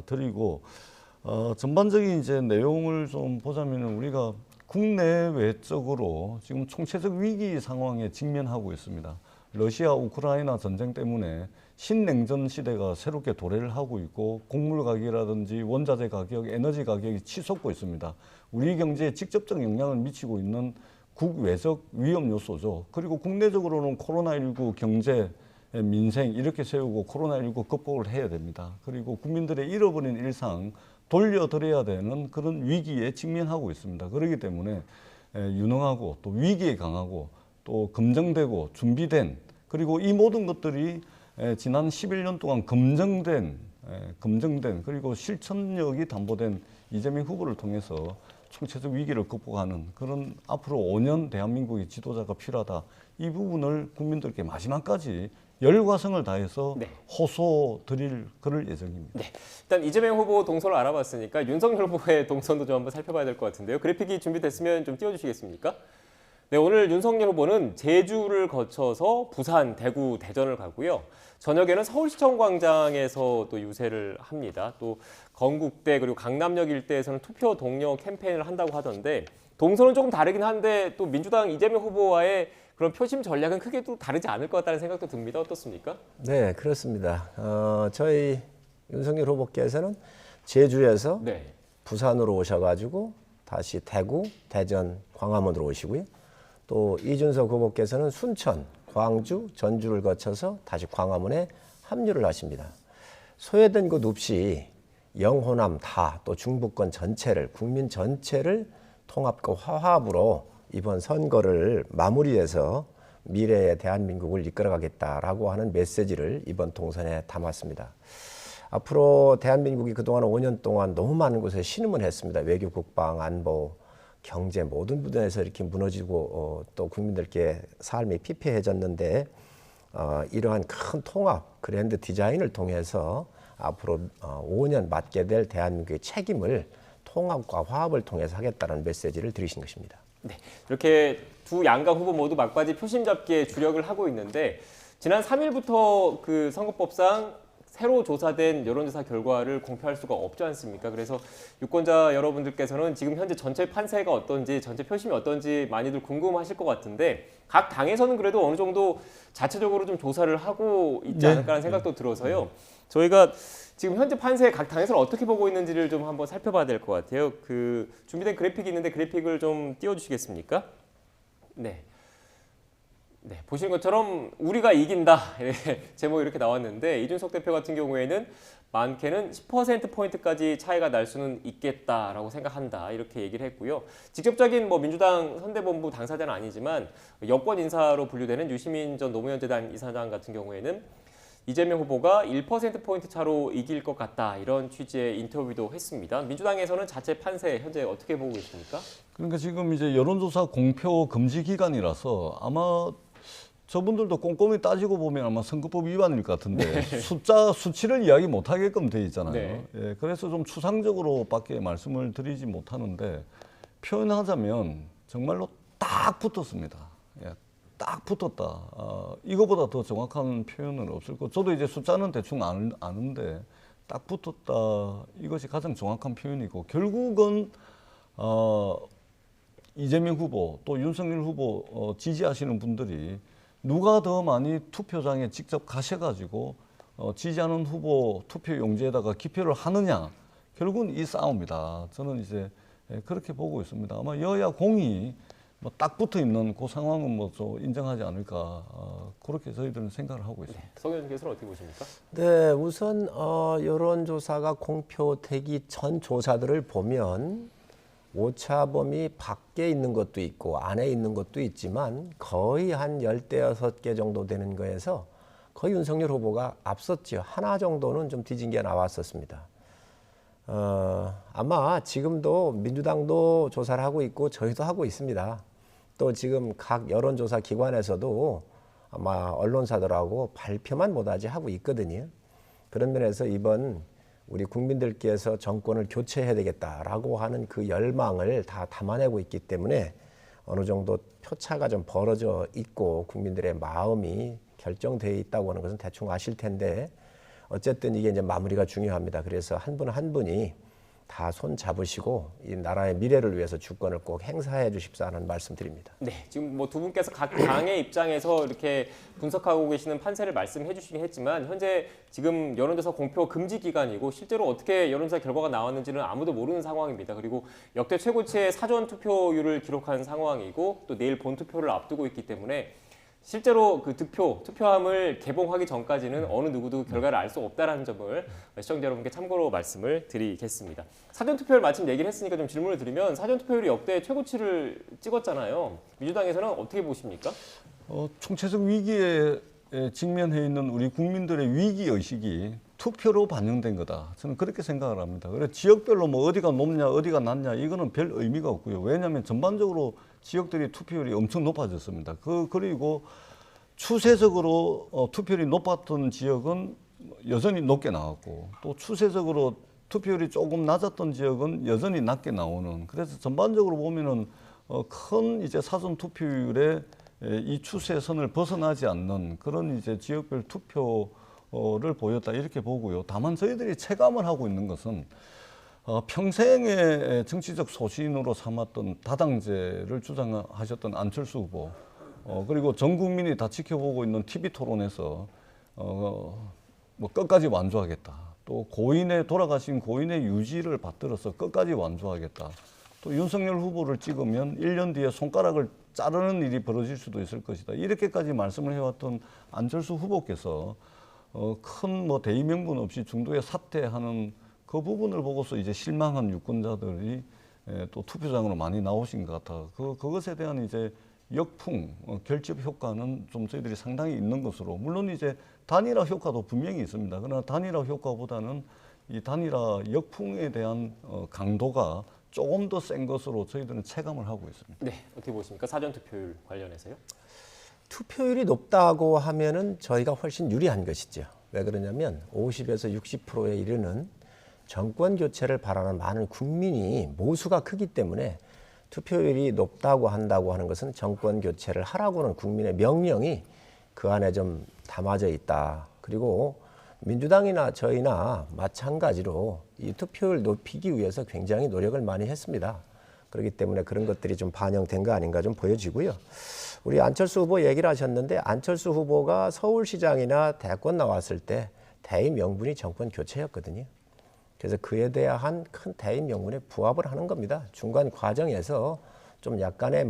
드리고 전반적인 이제 내용을 좀 보자면 우리가 국내외적으로 지금 총체적 위기 상황에 직면하고 있습니다. 러시아 우크라이나 전쟁 때문에 신냉전 시대가 새롭게 도래를 하고 있고 곡물 가격이라든지 원자재 가격, 에너지 가격이 치솟고 있습니다. 우리 경제에 직접적 영향을 미치고 있는 국외적 위험 요소죠. 그리고 국내적으로는 코로나19 경제, 민생 이렇게 세우고 코로나19 극복을 해야 됩니다. 그리고 국민들의 잃어버린 일상 돌려드려야 되는 그런 위기에 직면하고 있습니다. 그렇기 때문에 유능하고 또 위기에 강하고 또 검증되고 준비된 그리고 이 모든 것들이 지난 11년 동안 검증된 그리고 실천력이 담보된 이재명 후보를 통해서 총체적 위기를 극복하는 그런 앞으로 5년 대한민국의 지도자가 필요하다. 이 부분을 국민들께 마지막까지 열과성을 다해서 호소 드릴 그럴 예정입니다. 네, 일단 이재명 후보 동선을 알아봤으니까 윤석열 후보의 동선도 좀 한번 살펴봐야 될 것 같은데요. 그래픽이 준비됐으면 좀 띄워주시겠습니까? 네, 오늘 윤석열 후보는 제주를 거쳐서 부산, 대구, 대전을 가고요. 저녁에는 서울시청 광장에서 또 유세를 합니다. 또 건국대 그리고 강남역 일대에서는 투표 동료 캠페인을 한다고 하던데 동선은 조금 다르긴 한데 또 민주당 이재명 후보와의 그런 표심 전략은 크게 또 다르지 않을 것 같다는 생각도 듭니다. 어떻습니까? 네, 그렇습니다. 저희 윤석열 후보께서는 제주에서 부산으로 오셔가지고 다시 대구, 대전, 광화문으로 오시고요. 또 이준석 후보께서는 순천, 광주, 전주를 거쳐서 다시 광화문에 합류를 하십니다. 소외된 곳 없이 영호남 다 또 중부권 전체를 국민 전체를 통합과 화합으로 이번 선거를 마무리해서 미래의 대한민국을 이끌어가겠다라고 하는 메시지를 이번 동선에 담았습니다. 앞으로 대한민국이 그동안 5년 동안 너무 많은 곳에 신음을 했습니다. 외교, 국방, 안보, 경제 모든 부분에서 이렇게 무너지고 또 국민들께 삶이 피폐해졌는데 이러한 큰 통합, 그랜드 디자인을 통해서 앞으로 5년 맡게 될 대한민국의 책임을 통합과 화합을 통해서 하겠다는 메시지를 드리신 것입니다. 네, 이렇게 두 양강 후보 모두 막바지 표심 잡기에 주력을 하고 있는데 지난 3일부터 그 선거법상 새로 조사된 여론조사 결과를 공표할 수가 없지 않습니까? 그래서 유권자 여러분들께서는 지금 현재 전체 판세가 어떤지, 전체 표심이 어떤지 많이들 궁금하실 것 같은데 각 당에서는 그래도 어느 정도 자체적으로 좀 조사를 하고 있지 않을까라는 생각도 들어서요. 저희가 지금 현재 판세 각 당에서는 어떻게 보고 있는지를 좀 한번 살펴봐야 될 것 같아요. 그 준비된 그래픽이 있는데 그래픽을 좀 띄워주시겠습니까? 네. 네, 보시는 것처럼 우리가 이긴다 제목이 이렇게 나왔는데 이준석 대표 같은 경우에는 많게는 10%포인트까지 차이가 날 수는 있겠다라고 생각한다 이렇게 얘기를 했고요. 직접적인 뭐 민주당 선대본부 당사자는 아니지만 여권 인사로 분류되는 유시민 전 노무현 재단 이사장 같은 경우에는 이재명 후보가 1%포인트 차로 이길 것 같다 이런 취지의 인터뷰도 했습니다. 민주당에서는 자체 판세 현재 어떻게 보고 있습니까? 그러니까 지금 이제 여론조사 공표 금지 기간이라서 아마 저분들도 꼼꼼히 따지고 보면 아마 선거법 위반일 것 같은데 수치를 이야기 못하게끔 돼 있잖아요. 예, 그래서 좀 추상적으로밖에 말씀을 드리지 못하는데 표현하자면 정말로 딱 붙었습니다. 예, 딱 붙었다. 이거보다 더 정확한 표현은 없을 거. 저도 이제 숫자는 대충 아는데 딱 붙었다. 이것이 가장 정확한 표현이고 결국은 이재명 후보 또 윤석열 후보 지지하시는 분들이 누가 더 많이 투표장에 직접 가셔가지고 지지하는 후보 투표 용지에다가 기표를 하느냐. 결국은 이 싸움이다. 저는 이제 그렇게 보고 있습니다. 아마 여야 공이 뭐 딱 붙어 있는 그 상황은 뭐 좀 인정하지 않을까 그렇게 저희들은 생각을 하고 있습니다. 성현 교수는 어떻게 보십니까? 네, 우선 여론조사가 공표되기 전 조사들을 보면 오차범위 밖에 있는 것도 있고 안에 있는 것도 있지만 거의 한 10대6개 정도 되는 거에서 거의 윤석열 후보가 앞섰죠. 하나 정도는 좀 뒤진 게 나왔었습니다. 아마 지금도 민주당도 조사를 하고 있고 저희도 하고 있습니다. 또 지금 각 여론조사 기관에서도 아마 언론사들하고 발표만 못하지 하고 있거든요. 그런 면에서 이번 우리 국민들께서 정권을 교체해야 되겠다라고 하는 그 열망을 다 담아내고 있기 때문에 어느 정도 표차가 좀 벌어져 있고 국민들의 마음이 결정되어 있다고 하는 것은 대충 아실 텐데 어쨌든 이게 이제 마무리가 중요합니다. 그래서 한 분 한 분이 다 손 잡으시고 이 나라의 미래를 위해서 주권을 꼭 행사해 주십사는 말씀드립니다. 네, 지금 뭐 두 분께서 각 당의 입장에서 이렇게 분석하고 계시는 판세를 말씀해 주시긴 했지만 현재 지금 여론조사 공표 금지 기간이고 실제로 어떻게 여론조사 결과가 나왔는지는 아무도 모르는 상황입니다. 그리고 역대 최고치의 사전 투표율을 기록한 상황이고 또 내일 본 투표를 앞두고 있기 때문에 실제로 그 투표함을 개봉하기 전까지는 어느 누구도 결과를 알 수 없다는 점을 시청자 여러분께 참고로 말씀을 드리겠습니다. 사전투표를 마침 얘기를 했으니까 좀 질문을 드리면 사전투표율이 역대 최고치를 찍었잖아요. 민주당에서는 어떻게 보십니까? 총체적 위기에 직면해 있는 우리 국민들의 위기의식이 투표로 반영된 거다. 저는 그렇게 생각을 합니다. 그래서 지역별로 뭐 어디가 높냐 어디가 낮냐 이거는 별 의미가 없고요. 왜냐하면 전반적으로 지역들이 투표율이 엄청 높아졌습니다. 그리고 추세적으로 투표율이 높았던 지역은 여전히 높게 나왔고 또 추세적으로 투표율이 조금 낮았던 지역은 여전히 낮게 나오는 그래서 전반적으로 보면은 큰 이제 사전 투표율에 이 추세선을 벗어나지 않는 그런 이제 지역별 투표를 보였다 이렇게 보고요. 다만 저희들이 체감을 하고 있는 것은 평생의 정치적 소신으로 삼았던 다당제를 주장하셨던 안철수 후보 그리고 전 국민이 다 지켜보고 있는 TV 토론에서 뭐 끝까지 완주하겠다. 또 돌아가신 고인의 유지를 받들어서 끝까지 완주하겠다. 또 윤석열 후보를 찍으면 1년 뒤에 손가락을 자르는 일이 벌어질 수도 있을 것이다. 이렇게까지 말씀을 해왔던 안철수 후보께서 큰 뭐 대의 명분 없이 중도에 사퇴하는 그 부분을 보고서 이제 실망한 유권자들이 또 투표장으로 많이 나오신 것 같아. 그것에 대한 이제 역풍, 결집 효과는 좀 저희들이 상당히 있는 것으로 물론 이제 단일화 효과도 분명히 있습니다. 그러나 단일화 효과보다는 이 단일화 역풍에 대한 강도가 조금 더 센 것으로 저희들은 체감을 하고 있습니다. 네, 어떻게 보십니까? 사전 투표율 관련해서요? 투표율이 높다고 하면은 저희가 훨씬 유리한 것이죠. 왜 그러냐면 50에서 60%에 이르는 정권 교체를 바라는 많은 국민이 모수가 크기 때문에 투표율이 높다고 한다고 하는 것은 정권 교체를 하라고 하는 국민의 명령이 그 안에 좀 담아져 있다. 그리고 민주당이나 저희나 마찬가지로 이 투표율 높이기 위해서 굉장히 노력을 많이 했습니다. 그렇기 때문에 그런 것들이 좀 반영된 거 아닌가 좀 보여지고요. 우리 안철수 후보 얘기를 하셨는데 안철수 후보가 서울시장이나 대권 나왔을 때 대의 명분이 정권 교체였거든요. 그래서 그에 대한 큰 대의 명분에 부합을 하는 겁니다. 중간 과정에서 좀 약간의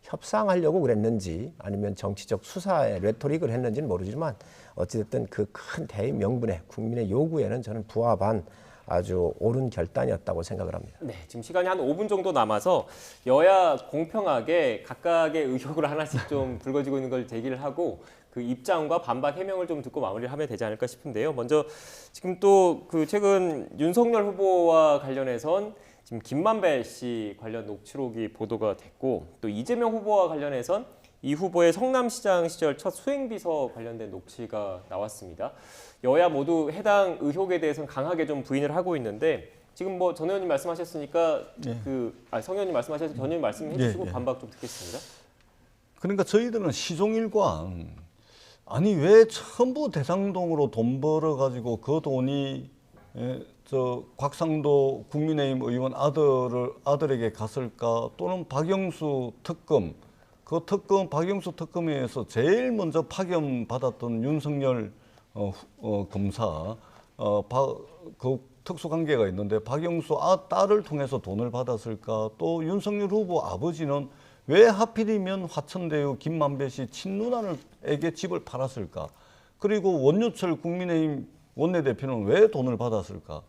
협상하려고 그랬는지 아니면 정치적 수사의 레토릭을 했는지는 모르지만 어찌됐든 그 큰 대의 명분에 국민의 요구에는 저는 부합한 아주 옳은 결단이었다고 생각을 합니다. 네, 지금 시간이 한 5분 정도 남아서 여야 공평하게 각각의 의혹을 하나씩 좀 불거지고 있는 걸 제기를 하고 그 입장과 반박 해명을 좀 듣고 마무리를 하면 되지 않을까 싶은데요. 먼저 지금 또 그 최근 윤석열 후보와 관련해선 지금 김만배 씨 관련 녹취록이 보도가 됐고 또 이재명 후보와 관련해선 이 후보의 성남시장 시절 첫 수행비서 관련된 녹취가 나왔습니다. 여야 모두 해당 의혹에 대해서는 강하게 좀 부인을 하고 있는데 지금 뭐 전 의원님 말씀하셨으니까 예. 성 의원님 말씀하셔서 전 의원님 말씀해 주시고 예. 반박 좀 듣겠습니다. 그러니까 저희들은 시종일관 아니 왜 전부 대장동으로 돈 벌어 가지고 그 돈이 저 곽상도 국민의힘 의원 아들에게 갔을까? 또는 박영수 특검 박영수 특검에 의해서 제일 먼저 파견 받았던 윤석열 검사 그 특수관계가 있는데 박영수 딸을 통해서 돈을 받았을까? 또 윤석열 후보 아버지는 왜 하필이면 화천대유 김만배 씨 친누나에게 집을 팔았을까? 그리고 원유철 국민의힘 원내대표는 왜 돈을 받았을까?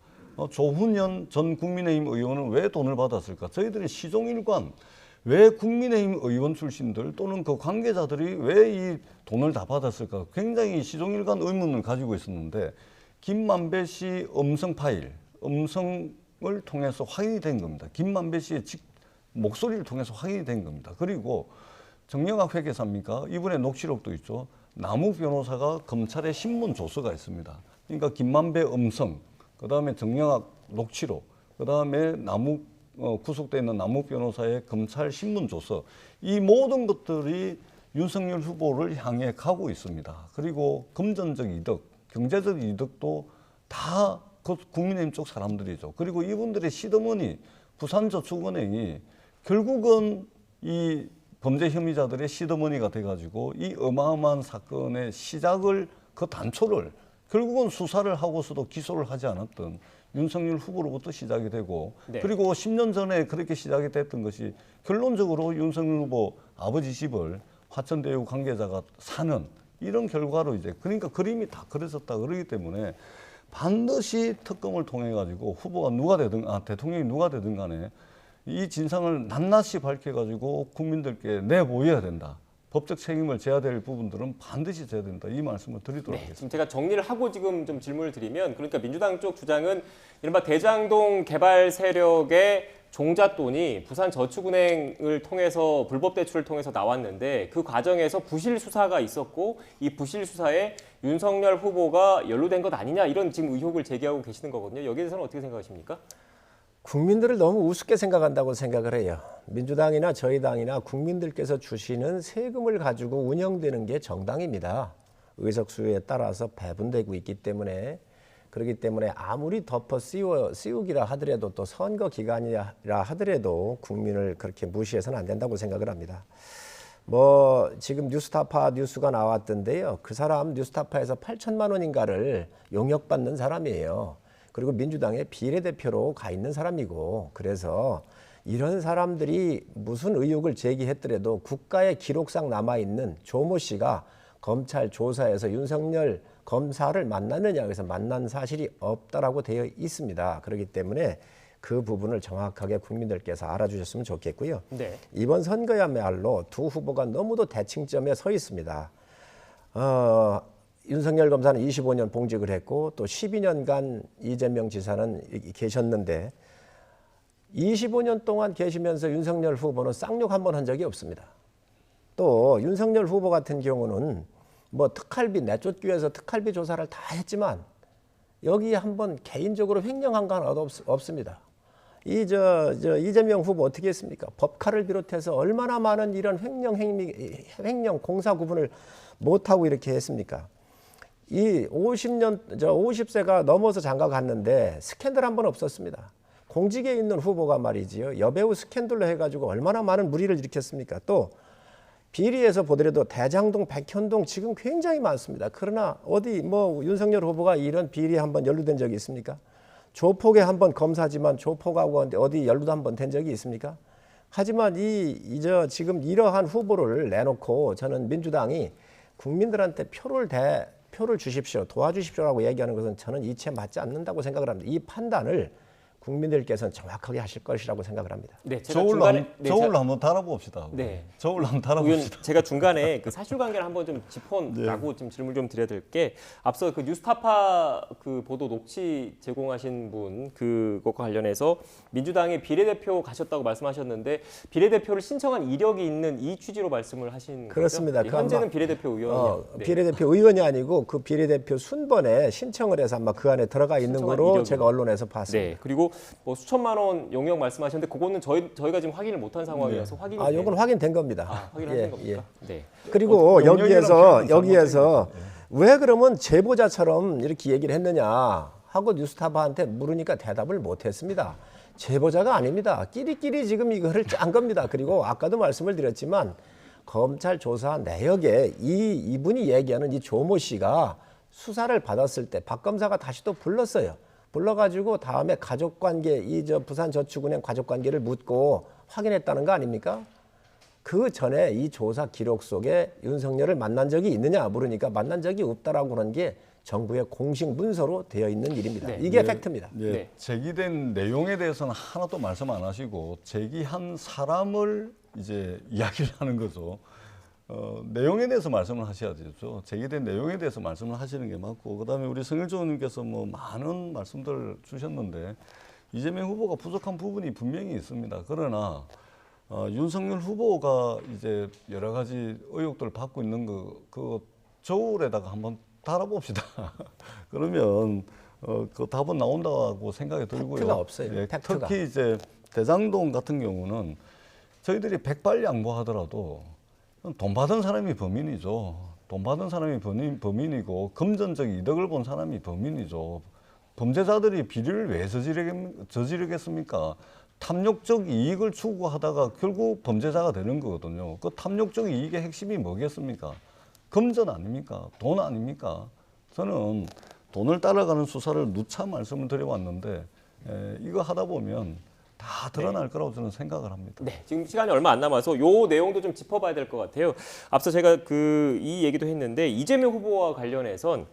조훈현 전 국민의힘 의원은 왜 돈을 받았을까? 저희들이 시종일관 왜 국민의힘 의원 출신들 또는 그 관계자들이 왜 이 돈을 다 받았을까? 굉장히 시종일관 의문을 가지고 있었는데 김만배 씨 음성 파일, 음성을 통해서 확인이 된 겁니다. 김만배 씨의 목소리를 통해서 확인이 된 겁니다. 그리고 정영학 회계사입니까? 이번에 녹취록도 있죠. 남욱 변호사가 검찰에 신문 조서가 있습니다. 그러니까 김만배 음성, 그다음에 정영학 녹취록, 그다음에 구속돼 있는 남욱 변호사의 검찰 신문 조서, 이 모든 것들이 윤석열 후보를 향해 가고 있습니다. 그리고 금전적 이득, 경제적 이득도 다 그 국민의힘 쪽 사람들이죠. 그리고 이분들의 시드머니, 부산저축은행이 결국은 이 범죄 혐의자들의 시드머니가 돼가지고 이 어마어마한 사건의 시작을, 그 단초를 결국은 수사를 하고서도 기소를 하지 않았던 윤석열 후보로부터 시작이 되고, 네. 그리고 10년 전에 그렇게 시작이 됐던 것이 결론적으로 윤석열 후보 아버지 집을 화천대유 관계자가 사는 이런 결과로 이제, 그러니까 그림이 다 그려졌다 그러기 때문에 반드시 특검을 통해 가지고 후보가 누가 되든 대통령이 누가 되든 간에 이 진상을 낱낱이 밝혀가지고 국민들께 내보여야 된다. 법적 책임을 져야 될 부분들은 반드시 져야 된다. 이 말씀을 드리도록 하겠습니다. 지금 제가 정리를 하고 지금 좀 질문을 드리면, 그러니까 민주당 쪽 주장은 이른바 대장동 개발 세력의 종잣돈이 부산저축은행을 통해서 불법 대출을 통해서 나왔는데 그 과정에서 부실 수사가 있었고 이 부실 수사에 윤석열 후보가 연루된 것 아니냐, 이런 지금 의혹을 제기하고 계시는 거거든요. 여기에 대해서는 어떻게 생각하십니까? 국민들을 너무 우습게 생각한다고 생각을 해요. 민주당이나 저희 당이나 국민들께서 주시는 세금을 가지고 운영되는 게 정당입니다. 의석수에 따라서 배분되고 있기 때문에, 그렇기 때문에 아무리 덮어 씌우기라 하더라도, 또 선거 기간이라 하더라도 국민을 그렇게 무시해서는 안 된다고 생각을 합니다. 뭐 지금 뉴스타파 뉴스가 나왔던데요. 그 사람 뉴스타파에서 8천만 원인가를 용역받는 사람이에요. 그리고 민주당의 비례대표로 가 있는 사람이고, 그래서 이런 사람들이 무슨 의혹을 제기했더라도 국가의 기록상 남아있는 조모 씨가 검찰 조사에서 윤석열 검사를 만났느냐, 그래서 만난 사실이 없다라고 되어 있습니다. 그렇기 때문에 그 부분을 정확하게 국민들께서 알아주셨으면 좋겠고요. 네. 이번 선거야말로 두 후보가 너무도 대칭점에 서 있습니다. 윤석열 검사는 25년 봉직을 했고 또 12년간 이재명 지사는 계셨는데 25년 동안 계시면서 윤석열 후보는 쌍욕 한 번 한 적이 없습니다. 또 윤석열 후보 같은 경우는 뭐 특활비 내쫓기 위해서 특활비 조사를 다 했지만 여기 한번 개인적으로 횡령한 거 하나도 없습니다. 이재명 후보 어떻게 했습니까? 법카를 비롯해서 얼마나 많은 이런 횡령 공사 구분을 못하고 이렇게 했습니까? 이 50세가 넘어서 장가 갔는데 스캔들 한 번 없었습니다. 공직에 있는 후보가 말이지요. 여배우 스캔들로 해가지고 얼마나 많은 무리를 일으켰습니까? 또 비리에서 보더라도 대장동, 백현동 지금 굉장히 많습니다. 그러나 어디 뭐 윤석열 후보가 이런 비리에 한번 연루된 적이 있습니까? 조폭에 한번 검사지만 조폭하고 어디 연루도 한번 된 적이 있습니까? 하지만 지금 이러한 후보를 내놓고 저는 민주당이 국민들한테 표를 주십시오, 도와주십시오라고 얘기하는 것은 저는 이치에 맞지 않는다고 생각을 합니다. 이 판단을 국민들께서는 정확하게 하실 것이라고 생각을 합니다. 네, 제가 중간에 저울로 한번 달아봅시다. 네. 저울로 한번 달아봅시다. 의원, 제가 중간에 그 사실관계를 한번 좀 짚어라고 좀 질문 좀 드려야 될 게, 앞서 그 뉴스타파 그 보도 녹취 제공하신 분 그것과 관련해서 민주당의 비례대표 가셨다고 말씀하셨는데 비례대표를 신청한 이력이 있는 이 취지로 말씀을 하신 그렇습니다. 거죠? 현재는 비례대표 의원이요. 네. 비례대표 의원이 아니고 그 비례대표 순번에 신청을 해서 아마 그 안에 들어가 있는 거로 이력으로. 제가 언론에서 봤습니다. 네. 그리고 뭐 수천만 원 용역 말씀하셨는데 그거는 저희가 지금 확인을 못한 상황이라서 확인이 아, 요건 확인된 겁니다. 확인하신 겁니까? 네. 그리고 용역이랑 여기에서 왜 그러면 제보자처럼 이렇게 얘기를 했느냐 하고 뉴스타파한테 물으니까 대답을 못했습니다. 제보자가 아닙니다. 끼리끼리 지금 이거를 짠 겁니다. 그리고 아까도 말씀을 드렸지만 검찰 조사 내역에 이분이 얘기하는 이 조모 씨가 수사를 받았을 때 박 검사가 다시 또 불렀어요. 불러가지고 다음에 가족관계 부산저축은행 가족관계를 묻고 확인했다는 거 아닙니까? 그 전에 이 조사 기록 속에 윤석열을 만난 적이 있느냐 물으니까 만난 적이 없다라고 하는 게 정부의 공식 문서로 되어 있는 일입니다. 네. 이게 팩트입니다. 예, 네. 제기된 내용에 대해서는 하나도 말씀 안 하시고 제기한 사람을 이제 이야기를 하는 거죠. 내용에 대해서 말씀을 하셔야 되죠. 제기된 내용에 대해서 말씀을 하시는 게 맞고, 그다음에 우리 성일조 의원님께서 뭐 많은 말씀들 주셨는데 이재명 후보가 부족한 부분이 분명히 있습니다. 그러나 윤석열 후보가 이제 여러 가지 의혹들을 받고 있는 그 저울에다가 한번 달아봅시다. 그러면 그 답은 나온다고 생각이 들고요. 팩트가 없어요. 예, 팩트가. 특히 이제 대장동 같은 경우는 저희들이 백발양보하더라도 돈 받은 사람이 범인이죠. 돈 받은 사람이 범인이고 금전적 이득을 본 사람이 범인이죠. 범죄자들이 비리를 왜 저지르겠습니까? 탐욕적 이익을 추구하다가 결국 범죄자가 되는 거거든요. 그 탐욕적 이익의 핵심이 뭐겠습니까? 금전 아닙니까? 돈 아닙니까? 저는 돈을 따라가는 수사를 누차 말씀을 드려왔는데 이거 하다 보면 다 드러날 거라고 저는 생각을 합니다. 네, 지금 시간이 얼마 안 남아서 요 내용도 좀 짚어봐야 될 것 같아요. 앞서 제가 이 얘기도 했는데 이재명 후보와 관련해선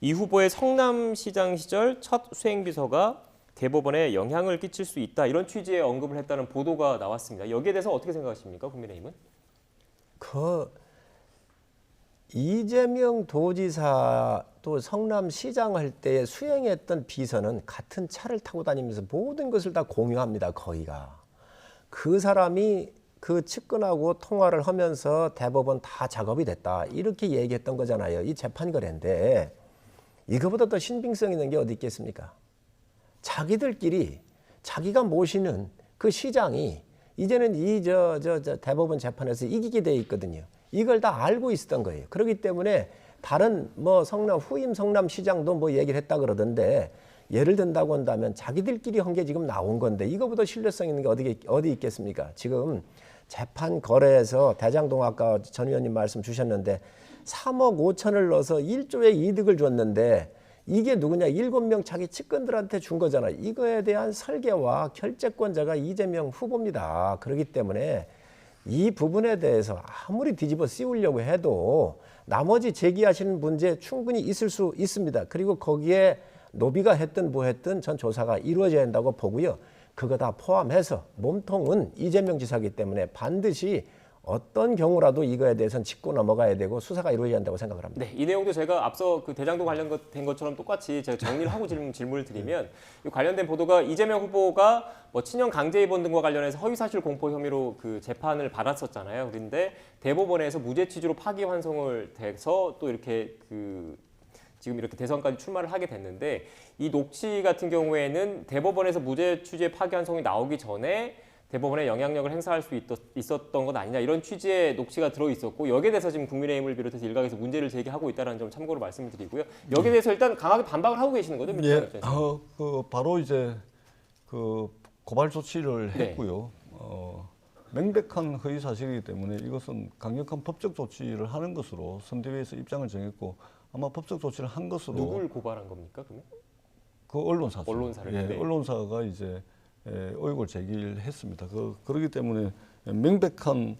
이 후보의 성남시장 시절 첫 수행비서가 대법원에 영향을 끼칠 수 있다 이런 취지의 언급을 했다는 보도가 나왔습니다. 여기에 대해서 어떻게 생각하십니까, 국민의힘은? 이재명 도지사 또 성남시장 할 때 수행했던 비서는 같은 차를 타고 다니면서 모든 것을 다 공유합니다. 거의가. 그 사람이 그 측근하고 통화를 하면서 대법원 다 작업이 됐다. 이렇게 얘기했던 거잖아요. 이 재판 거래인데 이거보다 더 신빙성 있는 게 어디 있겠습니까? 자기들끼리 자기가 모시는 그 시장이 이제는 이 대법원 재판에서 이기게 돼 있거든요. 이걸 다 알고 있었던 거예요. 그렇기 때문에 다른 뭐 후임 성남시장도 뭐 얘기를 했다 그러던데 예를 든다고 한다면 자기들끼리 한 게 지금 나온 건데 이거보다 신뢰성 있는 게 어디 있겠습니까? 지금 재판 거래에서 대장동 아까 전 의원님 말씀 주셨는데 3억 5천을 넣어서 1조의 이득을 줬는데 이게 누구냐? 7명 자기 측근들한테 준 거잖아. 이거에 대한 설계와 결재권자가 이재명 후보입니다. 그렇기 때문에 이 부분에 대해서 아무리 뒤집어 씌우려고 해도 나머지 제기하시는 문제 충분히 있을 수 있습니다. 그리고 거기에 노비가 했든 뭐 했든 전 조사가 이루어져야 한다고 보고요. 그거 다 포함해서 몸통은 이재명 지사이기 때문에 반드시 어떤 경우라도 이거에 대해서는 짚고 넘어가야 되고 수사가 이루어져야 한다고 생각을 합니다. 네, 이 내용도 제가 앞서 그 대장동 관련된 것처럼 똑같이 제가 정리를 하고 질문을 드리면 이 관련된 보도가 이재명 후보가 뭐 친형 강제 입원 등과 관련해서 허위사실 공포 혐의로 그 재판을 받았었잖아요. 그런데 대법원에서 무죄 취지로 파기환송을 돼서 또 이렇게 지금 이렇게 대선까지 출마를 하게 됐는데 이 녹취 같은 경우에는 대법원에서 무죄 취지의 파기환송이 나오기 전에 대법원에 영향력을 행사할 수 있었던 것 아니냐 이런 취지의 녹취가 들어있었고 여기에 대해서 지금 국민의힘을 비롯해서 일각에서 문제를 제기하고 있다는 점 참고로 말씀을 드리고요. 여기에 대해서 일단 강하게 반박을 하고 계시는 거죠? 예, 바로 이제 그 고발 조치를 네. 했고요. 명백한 허위 사실이기 때문에 이것은 강력한 법적 조치를 하는 것으로 선대위에서 입장을 정했고 아마 법적 조치를 한 것으로. 누굴 고발한 겁니까, 그러면? 그 언론사죠. 언론사를. 예, 네. 언론사가 이제 의혹을 제기를 했습니다. 그렇기 때문에 명백한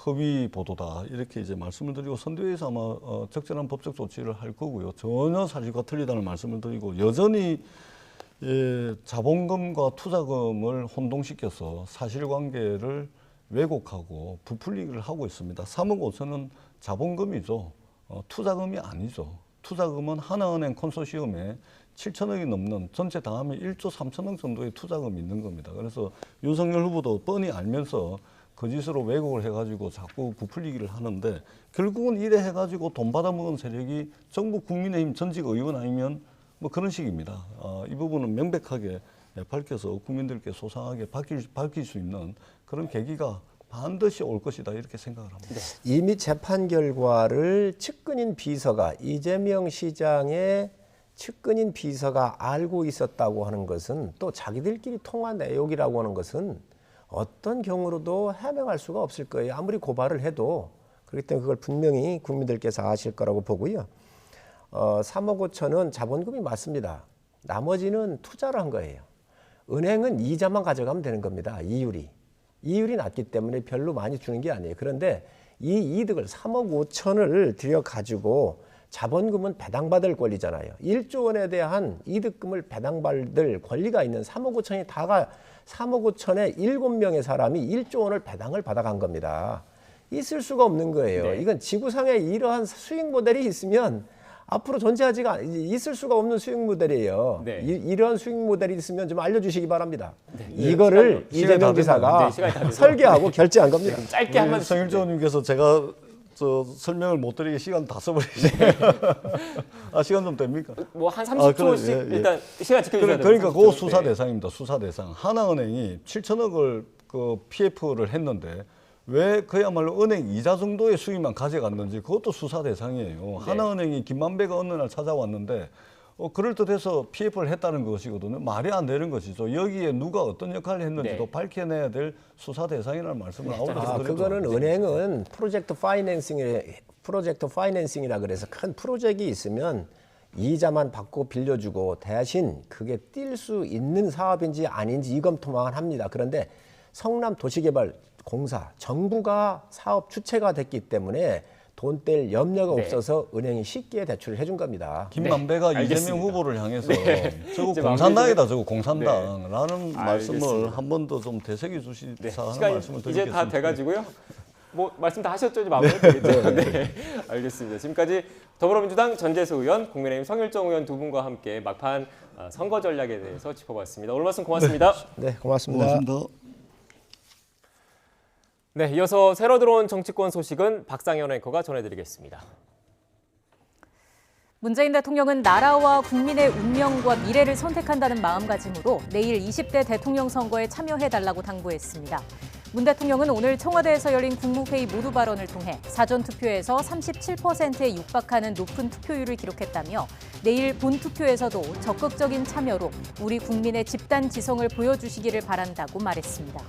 허위 보도다 이렇게 이제 말씀을 드리고 선대위에서 아마 적절한 법적 조치를 할 거고요. 전혀 사실과 틀리다는 말씀을 드리고 여전히 자본금과 투자금을 혼동시켜서 사실관계를 왜곡하고 부풀리기를 하고 있습니다. 3억 5천은 자본금이죠. 투자금이 아니죠. 투자금은 하나은행 컨소시엄에 7천억이 넘는 전체 다 하면 1조 3천억 정도의 투자금이 있는 겁니다. 그래서 윤석열 후보도 뻔히 알면서 거짓으로 왜곡을 해가지고 자꾸 부풀리기를 하는데 결국은 이래 해가지고 돈 받아먹은 세력이 전국 국민의힘 전직 의원 아니면 뭐 그런 식입니다. 이 부분은 명백하게 밝혀서 국민들께 소상하게 밝힐 수 있는 그런 계기가 반드시 올 것이다 이렇게 생각을 합니다. 이미 재판 결과를 측근인 비서가 이재명 시장의 측근인 비서가 알고 있었다고 하는 것은 또 자기들끼리 통한 내용이라고 하는 것은 어떤 경우로도 해명할 수가 없을 거예요. 아무리 고발을 해도. 그렇기 때문에 그걸 분명히 국민들께서 아실 거라고 보고요. 3억 5천은 자본금이 맞습니다. 나머지는 투자를 한 거예요. 은행은 이자만 가져가면 되는 겁니다. 이율이 낮기 때문에 별로 많이 주는 게 아니에요. 그런데 이 이득을 3억 5천을 들여가지고 자본금은 배당받을 권리잖아요. 1조 원에 대한 이득금을 배당받을 권리가 있는 3억 5천이 다가 3억 5천에 7명의 사람이 1조 원을 배당을 받아간 겁니다. 있을 수가 없는 거예요. 네. 이건 지구상에 이러한 수익 모델이 있으면 앞으로 존재하지가 있을 수가 없는 수익 모델이에요. 네. 이러한 수익 모델이 있으면 좀 알려주시기 바랍니다. 네. 이거를 이재명 지사가 시간이 다 돼서. 설계하고 결제한 겁니다. 짧게 한마디. 성일조 의원님께서 제가 설명을 못 드리게 시간 다 써버리시네요. 시간 좀 됩니까? 뭐 한 30초씩 일단 시간 지켜주셔야 됩니다. 그러니까 그 30초. 수사 네. 대상입니다. 수사 대상. 하나은행이 7천억을 그 PF를 했는데 왜 그야말로 은행 이자 정도의 수익만 가져갔는지 그것도 수사 대상이에요. 하나은행이 김만배가 어느 날 찾아왔는데 그럴듯해서 PF를 했다는 것이거든요. 말이 안 되는 것이죠. 여기에 누가 어떤 역할을 했는지도 네. 밝혀내야 될 수사 대상이라는 말씀을 아울러서 드렸죠. 그거는 은행은 프로젝트 파이낸싱이라 그래서 큰 프로젝트가 있으면 이자만 받고 빌려주고 대신 그게 뛸 수 있는 사업인지 아닌지 이 검토만 합니다. 그런데 성남도시개발공사 정부가 사업 주체가 됐기 때문에 돈 뗄 염려가 네. 없어서 은행이 쉽게 대출을 해준 겁니다. 김만배가 네, 이재명 알겠습니다. 후보를 향해서 저거 이제 공산당이다 저거 공산당라는 말씀을 알겠습니다. 한 번 더 좀 되새겨 주시사 네, 하는 시간이 말씀을 이제 드리겠습니다. 다 돼가지고요. 뭐 말씀 다 하셨죠? 이제 마무리 되겠죠? 네. 알겠습니다. 지금까지 더불어민주당 전재수 의원, 국민의힘 성일정 의원 두 분과 함께 막판 선거 전략에 대해서 짚어봤습니다. 오늘 말씀 고맙습니다. 네, 고맙습니다. 고맙습니다. 네, 이어서 새로 들어온 정치권 소식은 박상현 앵커가 전해드리겠습니다. 문재인 대통령은 나라와 국민의 운명과 미래를 선택한다는 마음가짐으로 내일 20대 대통령 선거에 참여해달라고 당부했습니다. 문 대통령은 오늘 청와대에서 열린 국무회의 모두 발언을 통해 사전투표에서 37%에 육박하는 높은 투표율을 기록했다며 내일 본투표에서도 적극적인 참여로 우리 국민의 집단 지성을 보여주시기를 바란다고 말했습니다.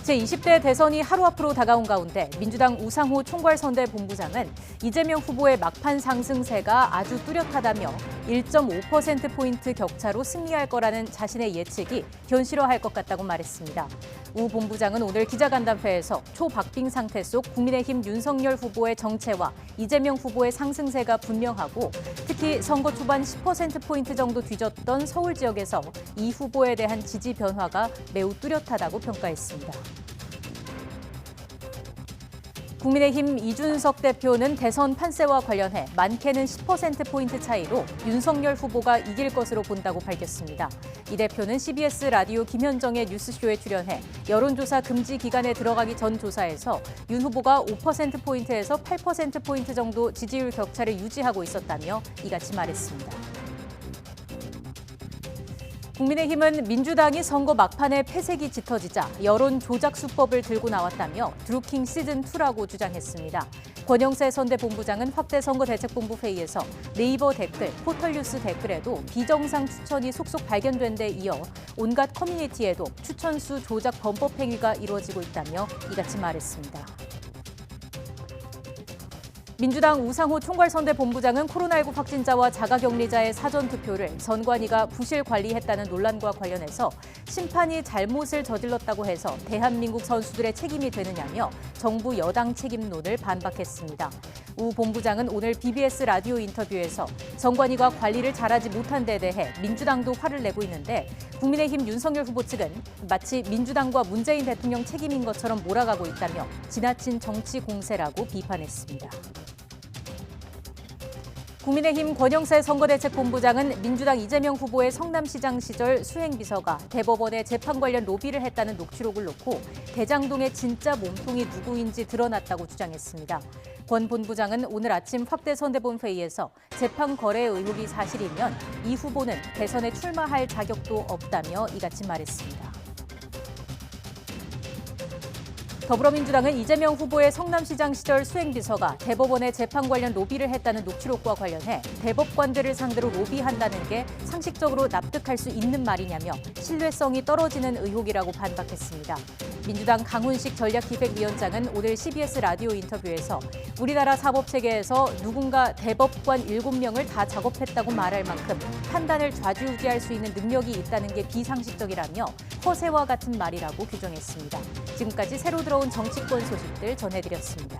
제20대 대선이 하루 앞으로 다가온 가운데 민주당 우상호 총괄선대 본부장은 이재명 후보의 막판 상승세가 아주 뚜렷하다며 1.5%포인트 격차로 승리할 거라는 자신의 예측이 현실화할 것 같다고 말했습니다. 우 본부장은 오늘 기자간담회에서 초박빙 상태 속 국민의힘 윤석열 후보의 정체와 이재명 후보의 상승세가 분명하고 특히 선거 초반 10%포인트 정도 뒤졌던 서울 지역에서 이 후보에 대한 지지 변화가 매우 뚜렷하다고 평가했습니다. 국민의힘 이준석 대표는 대선 판세와 관련해 많게는 10%포인트 차이로 윤석열 후보가 이길 것으로 본다고 밝혔습니다. 이 대표는 CBS 라디오 김현정의 뉴스쇼에 출연해 여론조사 금지 기간에 들어가기 전 조사에서 윤 후보가 5%포인트에서 8%포인트 정도 지지율 격차를 유지하고 있었다며 이같이 말했습니다. 국민의힘은 민주당이 선거 막판에 패색이 짙어지자 여론 조작 수법을 들고 나왔다며 드루킹 시즌2라고 주장했습니다. 권영세 선대본부장은 확대선거대책본부 회의에서 네이버 댓글, 포털뉴스 댓글에도 비정상 추천이 속속 발견된 데 이어 온갖 커뮤니티에도 추천수 조작 범법 행위가 이루어지고 있다며 이같이 말했습니다. 민주당 우상호 총괄선대본부장은 코로나19 확진자와 자가격리자의 사전투표를 선관위가 부실 관리했다는 논란과 관련해서 심판이 잘못을 저질렀다고 해서 대한민국 선수들의 책임이 되느냐며 정부 여당 책임론을 반박했습니다. 우 본부장은 오늘 BBS 라디오 인터뷰에서 선관위가 관리를 잘하지 못한 데 대해 민주당도 화를 내고 있는데 국민의힘 윤석열 후보 측은 마치 민주당과 문재인 대통령 책임인 것처럼 몰아가고 있다며 지나친 정치 공세라고 비판했습니다. 국민의힘 권영세 선거대책본부장은 민주당 이재명 후보의 성남시장 시절 수행비서가 대법원에 재판 관련 로비를 했다는 녹취록을 놓고 대장동의 진짜 몸통이 누구인지 드러났다고 주장했습니다. 권 본부장은 오늘 아침 확대선대본 회의에서 재판 거래 의혹이 사실이면 이 후보는 대선에 출마할 자격도 없다며 이같이 말했습니다. 더불어민주당은 이재명 후보의 성남시장 시절 수행비서가 대법원에 재판 관련 로비를 했다는 녹취록과 관련해 대법관들을 상대로 로비한다는 게 상식적으로 납득할 수 있는 말이냐며 신뢰성이 떨어지는 의혹이라고 반박했습니다. 민주당 강훈식 전략기획위원장은 오늘 CBS 라디오 인터뷰에서 우리나라 사법체계에서 누군가 대법관 7명을 다 작업했다고 말할 만큼 판단을 좌지우지할 수 있는 능력이 있다는 게 비상식적이라며 허세와 같은 말이라고 규정했습니다. 지금까지 새로 들어온 정치권 소식들 전해드렸습니다.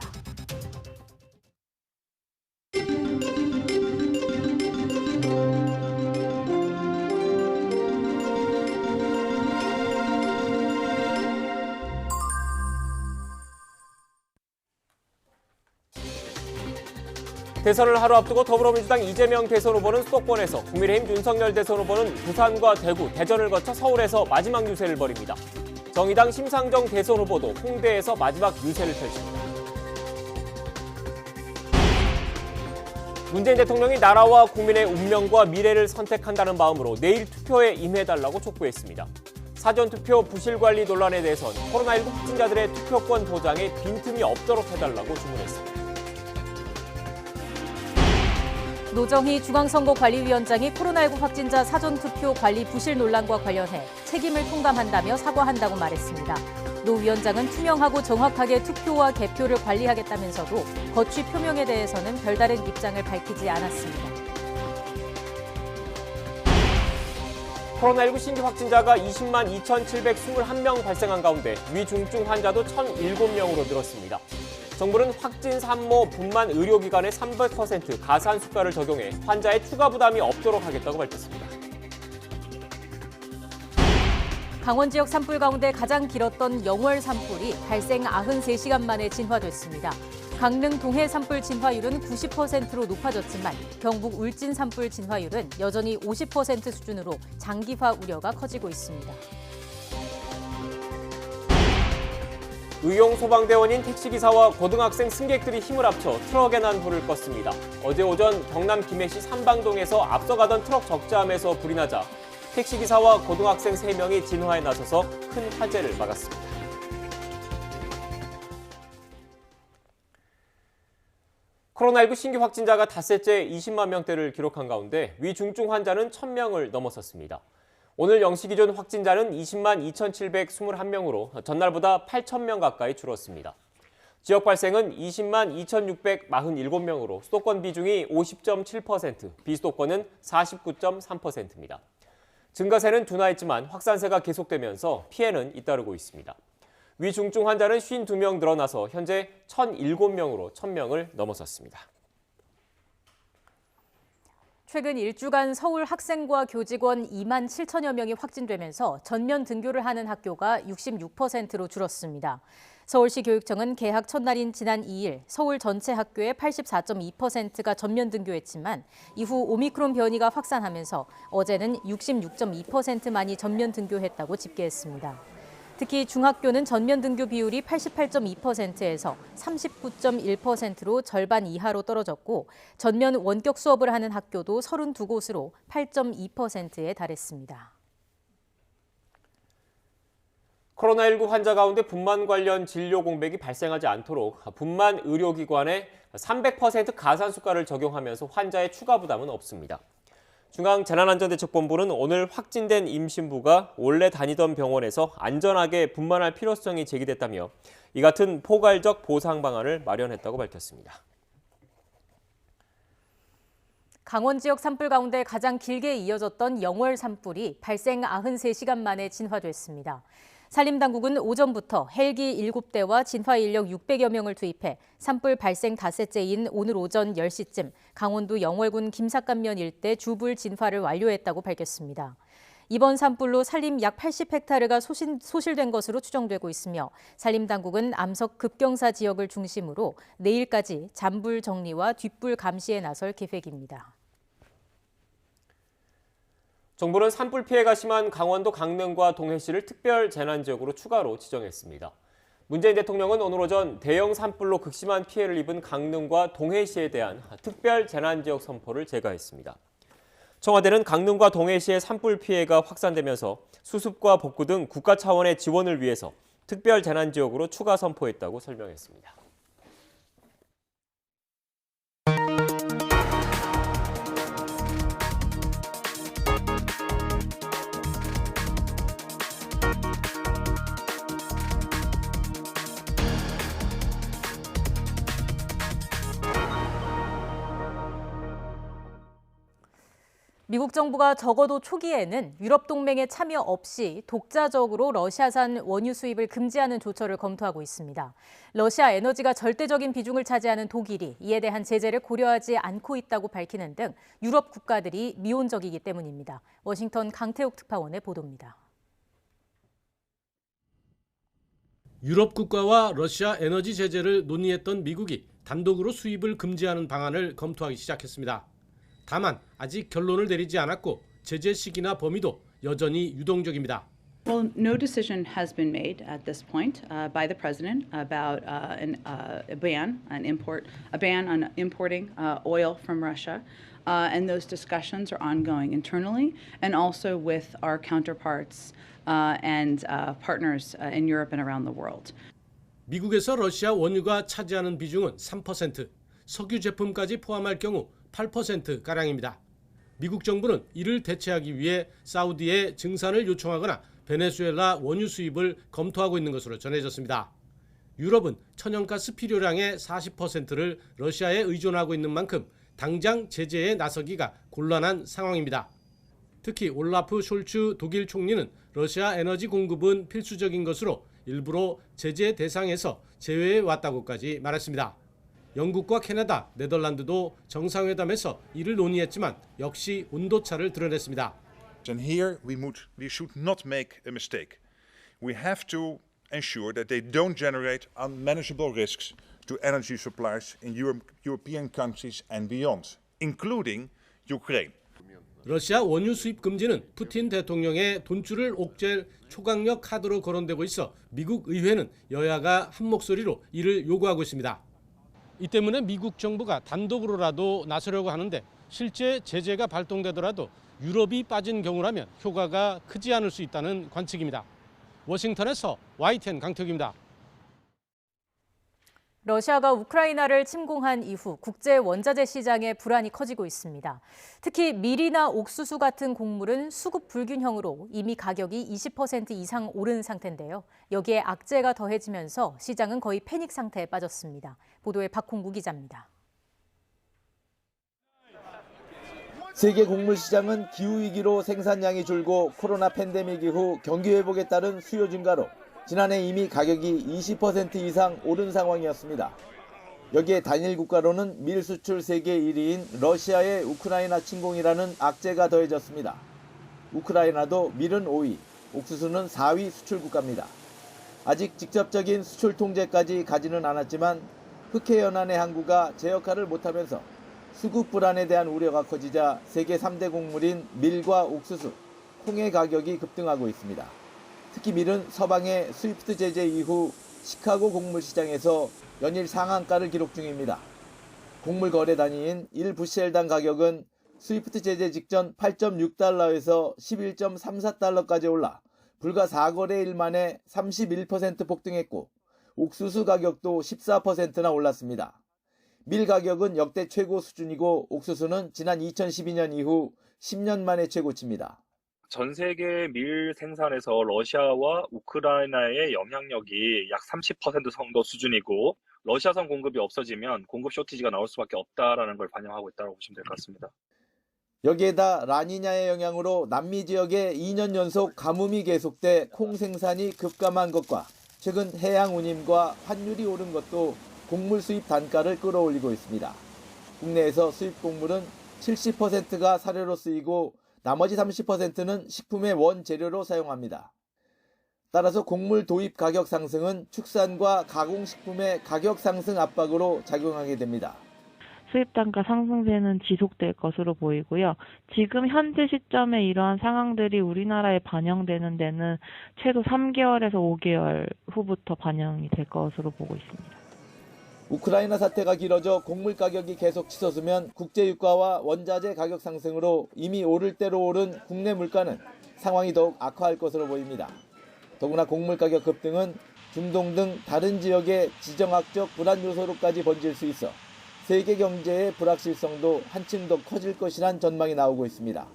대선을 하루 앞두고 더불어민주당 이재명 대선 후보는 수도권에서, 국민의힘 윤석열 대선 후보는 부산과 대구, 대전을 거쳐 서울에서 마지막 유세를 벌입니다. 정의당 심상정 대선 후보도 홍대에서 마지막 유세를 펼칩니다. 문재인 대통령이 나라와 국민의 운명과 미래를 선택한다는 마음으로 내일 투표에 임해달라고 촉구했습니다. 사전투표 부실관리 논란에 대해선 코로나19 확진자들의 투표권 보장에 빈틈이 없도록 해달라고 주문했습니다. 노정희 중앙선거관리위원장이 코로나19 확진자 사전투표 관리 부실 논란과 관련해 책임을 통감한다며 사과한다고 말했습니다. 노 위원장은 투명하고 정확하게 투표와 개표를 관리하겠다면서도 거취 표명에 대해서는 별다른 입장을 밝히지 않았습니다. 코로나19 신규 확진자가 20만 2,721명 발생한 가운데 위중증 환자도 1,007명으로 늘었습니다. 정부는 확진 산모 분만 의료기관에 300% 가산 수가를 적용해 환자의 추가 부담이 없도록 하겠다고 밝혔습니다. 강원 지역 산불 가운데 가장 길었던 영월 산불이 발생 93시간 만에 진화됐습니다. 강릉 동해 산불 진화율은 90%로 높아졌지만 경북 울진 산불 진화율은 여전히 50% 수준으로 장기화 우려가 커지고 있습니다. 의용 소방대원인 택시기사와 고등학생 승객들이 힘을 합쳐 트럭에 난 불을 껐습니다. 어제 오전 경남 김해시 삼방동에서 앞서가던 트럭 적재함에서 불이 나자 택시기사와 고등학생 3명이 진화에 나서서 큰 화재를 막았습니다. 코로나19 신규 확진자가 닷새째 20만 명대를 기록한 가운데 위중증 환자는 1,000명을 넘어섰습니다. 오늘 0시 기준 확진자는 20만 2,721명으로 전날보다 8,000명 가까이 줄었습니다. 지역 발생은 20만 2,647명으로 수도권 비중이 50.7%, 비수도권은 49.3%입니다. 증가세는 둔화했지만 확산세가 계속되면서 피해는 잇따르고 있습니다. 위중증 환자는 52명 늘어나서 현재 1,007명으로 1,000명을 넘어섰습니다. 최근 일주간 서울 학생과 교직원 2만 7천여 명이 확진되면서 전면 등교를 하는 학교가 66%로 줄었습니다. 서울시 교육청은 개학 첫날인 지난 2일 서울 전체 학교의 84.2%가 전면 등교했지만 이후 오미크론 변이가 확산하면서 어제는 66.2%만이 전면 등교했다고 집계했습니다. 특히 중학교는 전면 등교 비율이 88.2%에서 39.1%로 절반 이하로 떨어졌고 전면 원격 수업을 하는 학교도 32곳으로 8.2%에 달했습니다. 코로나19 환자 가운데 분만 관련 진료 공백이 발생하지 않도록 분만 의료기관에 300% 가산 수가를 적용하면서 환자의 추가 부담은 없습니다. 중앙재난안전대책본부는 오늘 확진된 임신부가 원래 다니던 병원에서 안전하게 분만할 필요성이 제기됐다며 이 같은 포괄적 보상 방안을 마련했다고 밝혔습니다. 강원 지역 산불 가운데 가장 길게 이어졌던 영월 산불이 발생 93시간 만에 진화됐습니다. 산림당국은 오전부터 헬기 7대와 진화 인력 600여 명을 투입해 산불 발생 닷새째인 오늘 오전 10시쯤 강원도 영월군 김삿간면 일대 주불 진화를 완료했다고 밝혔습니다. 이번 산불로 산림 약 80헥타르가 소실된 것으로 추정되고 있으며 산림당국은 암석 급경사 지역을 중심으로 내일까지 잔불 정리와 뒷불 감시에 나설 계획입니다. 정부는 산불 피해가 심한 강원도 강릉과 동해시를 특별 재난지역으로 추가로 지정했습니다. 문재인 대통령은 오늘 오전 대형 산불로 극심한 피해를 입은 강릉과 동해시에 대한 특별 재난지역 선포를 제거했습니다. 청와대는 강릉과 동해시의 산불 피해가 확산되면서 수습과 복구 등 국가 차원의 지원을 위해서 특별 재난지역으로 추가 선포했다고 설명했습니다. 미국 정부가 적어도 초기에는 유럽 동맹의 참여 없이 독자적으로 러시아산 원유 수입을 금지하는 조처를 검토하고 있습니다. 러시아 에너지가 절대적인 비중을 차지하는 독일이 이에 대한 제재를 고려하지 않고 있다고 밝히는 등 유럽 국가들이 미온적이기 때문입니다. 워싱턴 강태욱 특파원의 보도입니다. 유럽 국가와 러시아 에너지 제재를 논의했던 미국이 단독으로 수입을 금지하는 방안을 검토하기 시작했습니다. 다만 아직 결론을 내리지 않았고 제재 시기나 범위도 여전히 유동적입니다. Well, no decision has been made at this point by the president about a ban on importing oil from Russia, and those discussions are ongoing internally and also with our counterparts and partners in Europe and around the world. 미국에서 러시아 원유가 차지하는 비중은 3%, 석유 제품까지 포함할 경우 8%가량입니다. 미국 정부는 이를 대체하기 위해 사우디에 증산을 요청하거나 베네수엘라 원유 수입을 검토하고 있는 것으로 전해졌습니다. 유럽은 천연가스 필요량의 40%를 러시아에 의존하고 있는 만큼 당장 제재에 나서기가 곤란한 상황입니다. 특히 올라프 숄츠 독일 총리는 러시아 에너지 공급은 필수적인 것으로 일부러 제재 대상에서 제외해 왔다고까지 말했습니다. 영국과 캐나다, 네덜란드도 정상회담에서 이를 논의했지만 역시 온도차를 드러냈습니다. And here we should not make a mistake. We have to ensure that they don't generate unmanageable risks to energy supplies in European countries and beyond, including Ukraine. 러시아 원유 수입 금지는 푸틴 대통령의 돈줄을 옥죄 초강력 카드로 거론되고 있어 미국 의회는 여야가 한 목소리로 이를 요구하고 있습니다. 이 때문에 미국 정부가 단독으로라도 나서려고 하는데 실제 제재가 발동되더라도 유럽이 빠진 경우라면 효과가 크지 않을 수 있다는 관측입니다. 워싱턴에서 YTN 강태욱입니다. 러시아가 우크라이나를 침공한 이후 국제 원자재 시장의 불안이 커지고 있습니다. 특히 밀이나 옥수수 같은 곡물은 수급 불균형으로 이미 가격이 20% 이상 오른 상태인데요. 여기에 악재가 더해지면서 시장은 거의 패닉 상태에 빠졌습니다. 보도에 박홍구 기자입니다. 세계 곡물 시장은 기후위기로 생산량이 줄고 코로나 팬데믹 이후 경기 회복에 따른 수요 증가로 지난해 이미 가격이 20% 이상 오른 상황이었습니다. 여기에 단일 국가로는 밀 수출 세계 1위인 러시아의 우크라이나 침공이라는 악재가 더해졌습니다. 우크라이나도 밀은 5위, 옥수수는 4위 수출 국가입니다. 아직 직접적인 수출 통제까지 가지는 않았지만 흑해연안의 항구가 제 역할을 못하면서 수급 불안에 대한 우려가 커지자 세계 3대 곡물인 밀과 옥수수, 콩의 가격이 급등하고 있습니다. 특히 밀은 서방의 스위프트 제재 이후 시카고 곡물 시장에서 연일 상한가를 기록 중입니다. 곡물 거래 단위인 1부시엘당 가격은 스위프트 제재 직전 8.6달러에서 11.34달러까지 올라 불과 4거래일 만에 31% 폭등했고 옥수수 가격도 14%나 올랐습니다. 밀 가격은 역대 최고 수준이고 옥수수는 지난 2012년 이후 10년 만에 최고치입니다. 전 세계 밀 생산에서 러시아와 우크라이나의 영향력이 약 30% 정도 수준이고 러시아산 공급이 없어지면 공급 쇼티지가 나올 수밖에 없다라는 걸 반영하고 있다고 보시면 될 것 같습니다. 여기에다 라니냐의 영향으로 남미 지역에 2년 연속 가뭄이 계속돼 콩 생산이 급감한 것과 최근 해양 운임과 환율이 오른 것도 곡물 수입 단가를 끌어올리고 있습니다. 국내에서 수입 곡물은 70%가 사료로 쓰이고 나머지 30%는 식품의 원재료로 사용합니다. 따라서 곡물 도입 가격 상승은 축산과 가공식품의 가격 상승 압박으로 작용하게 됩니다. 수입 단가 상승세는 지속될 것으로 보이고요. 지금 현재 시점에 이러한 상황들이 우리나라에 반영되는 데는 최소 3개월에서 5개월 후부터 반영이 될 것으로 보고 있습니다. 우크라이나 사태가 길어져 곡물 가격이 계속 치솟으면 국제유가와 원자재 가격 상승으로 이미 오를 대로 오른 국내 물가는 상황이 더욱 악화할 것으로 보입니다. 더구나 곡물 가격 급등은 중동 등 다른 지역의 지정학적 불안 요소로까지 번질 수 있어 세계 경제의 불확실성도 한층 더 커질 것이란 전망이 나오고 있습니다.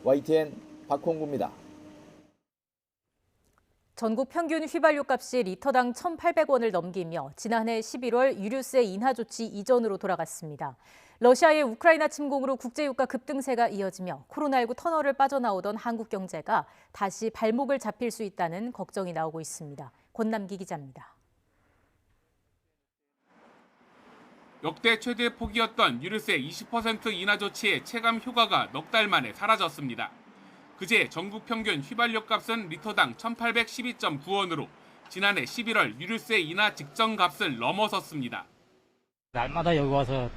YTN 박홍구입니다. 전국 평균 휘발유 값이 리터당 1,800원을 넘기며 지난해 11월 유류세 인하 조치 이전으로 돌아갔습니다. 러시아의 우크라이나 침공으로 국제유가 급등세가 이어지며 코로나19 터널을 빠져나오던 한국 경제가 다시 발목을 잡힐 수 있다는 걱정이 나오고 있습니다. 권남기 기자입니다. 역대 최대 폭이었던 유류세 20% 인하 조치의 체감 효과가 넉 달 만에 사라졌습니다. 그제 전국 평균 휘발유 값은 리터당 1,812.9원으로 지난해 11월 유류세 인하 직전 값을 넘어섰습니다. 날마다 여기 와서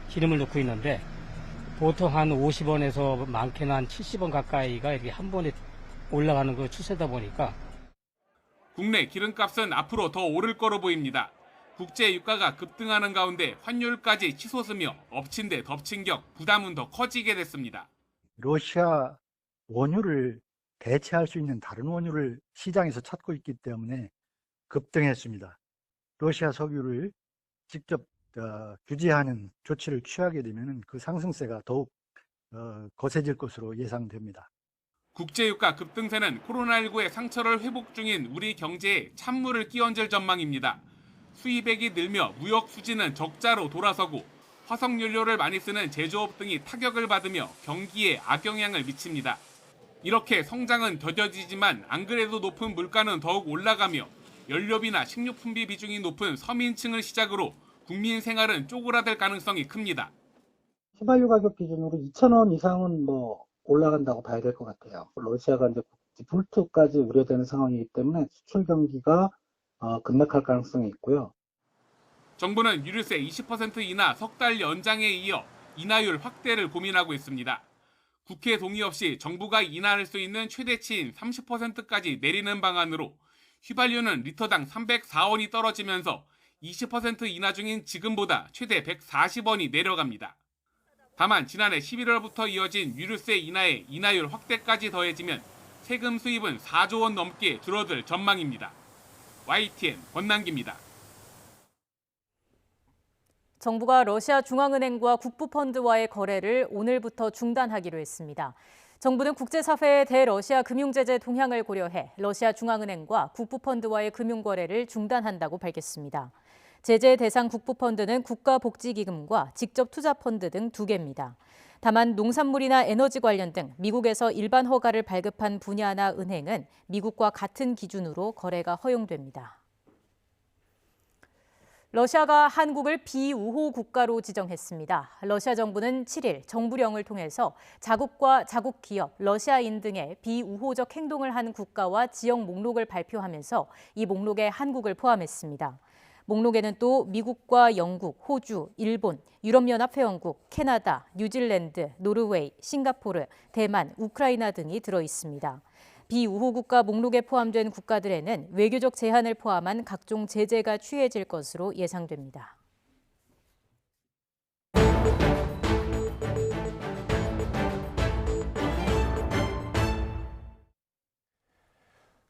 기름을 넣고 있는데 보통 한 50원에서 많게는 한 70원 가까이가 이렇게 한 번에 올라가는 그 추세다 보니까 국내 기름값은 앞으로 더 오를 거로 보입니다. 국제 유가가 급등하는 가운데 환율까지 치솟으며 엎친 데 덮친 격 부담은 더 커지게 됐습니다. 러시아 원유를 대체할 수 있는 다른 원유를 시장에서 찾고 있기 때문에 급등했습니다. 러시아 석유를 직접 규제하는 조치를 취하게 되면 그 상승세가 더욱 거세질 것으로 예상됩니다. 국제유가 급등세는 코로나19의 상처를 회복 중인 우리 경제에 찬물을 끼얹을 전망입니다. 수입액이 늘며 무역 수지는 적자로 돌아서고 화석연료를 많이 쓰는 제조업 등이 타격을 받으며 경기에 악영향을 미칩니다. 이렇게 성장은 더뎌지지만 안 그래도 높은 물가는 더욱 올라가며 연료비나 식료품비 비중이 높은 서민층을 시작으로 국민 생활은 쪼그라들 가능성이 큽니다. 휘발유 가격 기준으로 2,000원 이상은 올라간다고 봐야 될 것 같아요. 러시아가 이제 불투까지 우려되는 상황이기 때문에 수출 경기가 급락할 가능성이 있고요. 정부는 유류세 20% 인하 석 달 연장에 이어 인하율 확대를 고민하고 있습니다. 국회 동의 없이 정부가 인하할 수 있는 최대치인 30%까지 내리는 방안으로 휘발유는 리터당 304원이 떨어지면서 20% 인하 중인 지금보다 최대 140원이 내려갑니다. 다만 지난해 11월부터 이어진 유류세 인하에 인하율 확대까지 더해지면 세금 수입은 4조 원 넘게 줄어들 전망입니다. YTN 권남기입니다. 정부가 러시아 중앙은행과 국부펀드와의 거래를 오늘부터 중단하기로 했습니다. 정부는 국제사회의 대러시아 금융제재 동향을 고려해 러시아 중앙은행과 국부펀드와의 금융거래를 중단한다고 밝혔습니다. 제재 대상 국부펀드는 국가복지기금과 직접투자펀드 등 2개입니다. 다만 농산물이나 에너지 관련 등 미국에서 일반 허가를 발급한 분야나 은행은 미국과 같은 기준으로 거래가 허용됩니다. 러시아가 한국을 비우호 국가로 지정했습니다. 러시아 정부는 7일 정부령을 통해서 자국과 자국 기업, 러시아인 등의 비우호적 행동을 한 국가와 지역 목록을 발표하면서 이 목록에 한국을 포함했습니다. 목록에는 또 미국과 영국, 호주, 일본, 유럽연합회원국, 캐나다, 뉴질랜드, 노르웨이, 싱가포르, 대만, 우크라이나 등이 들어 있습니다. 비우호 국가 목록에 포함된 국가들에는 외교적 제한을 포함한 각종 제재가 취해질 것으로 예상됩니다.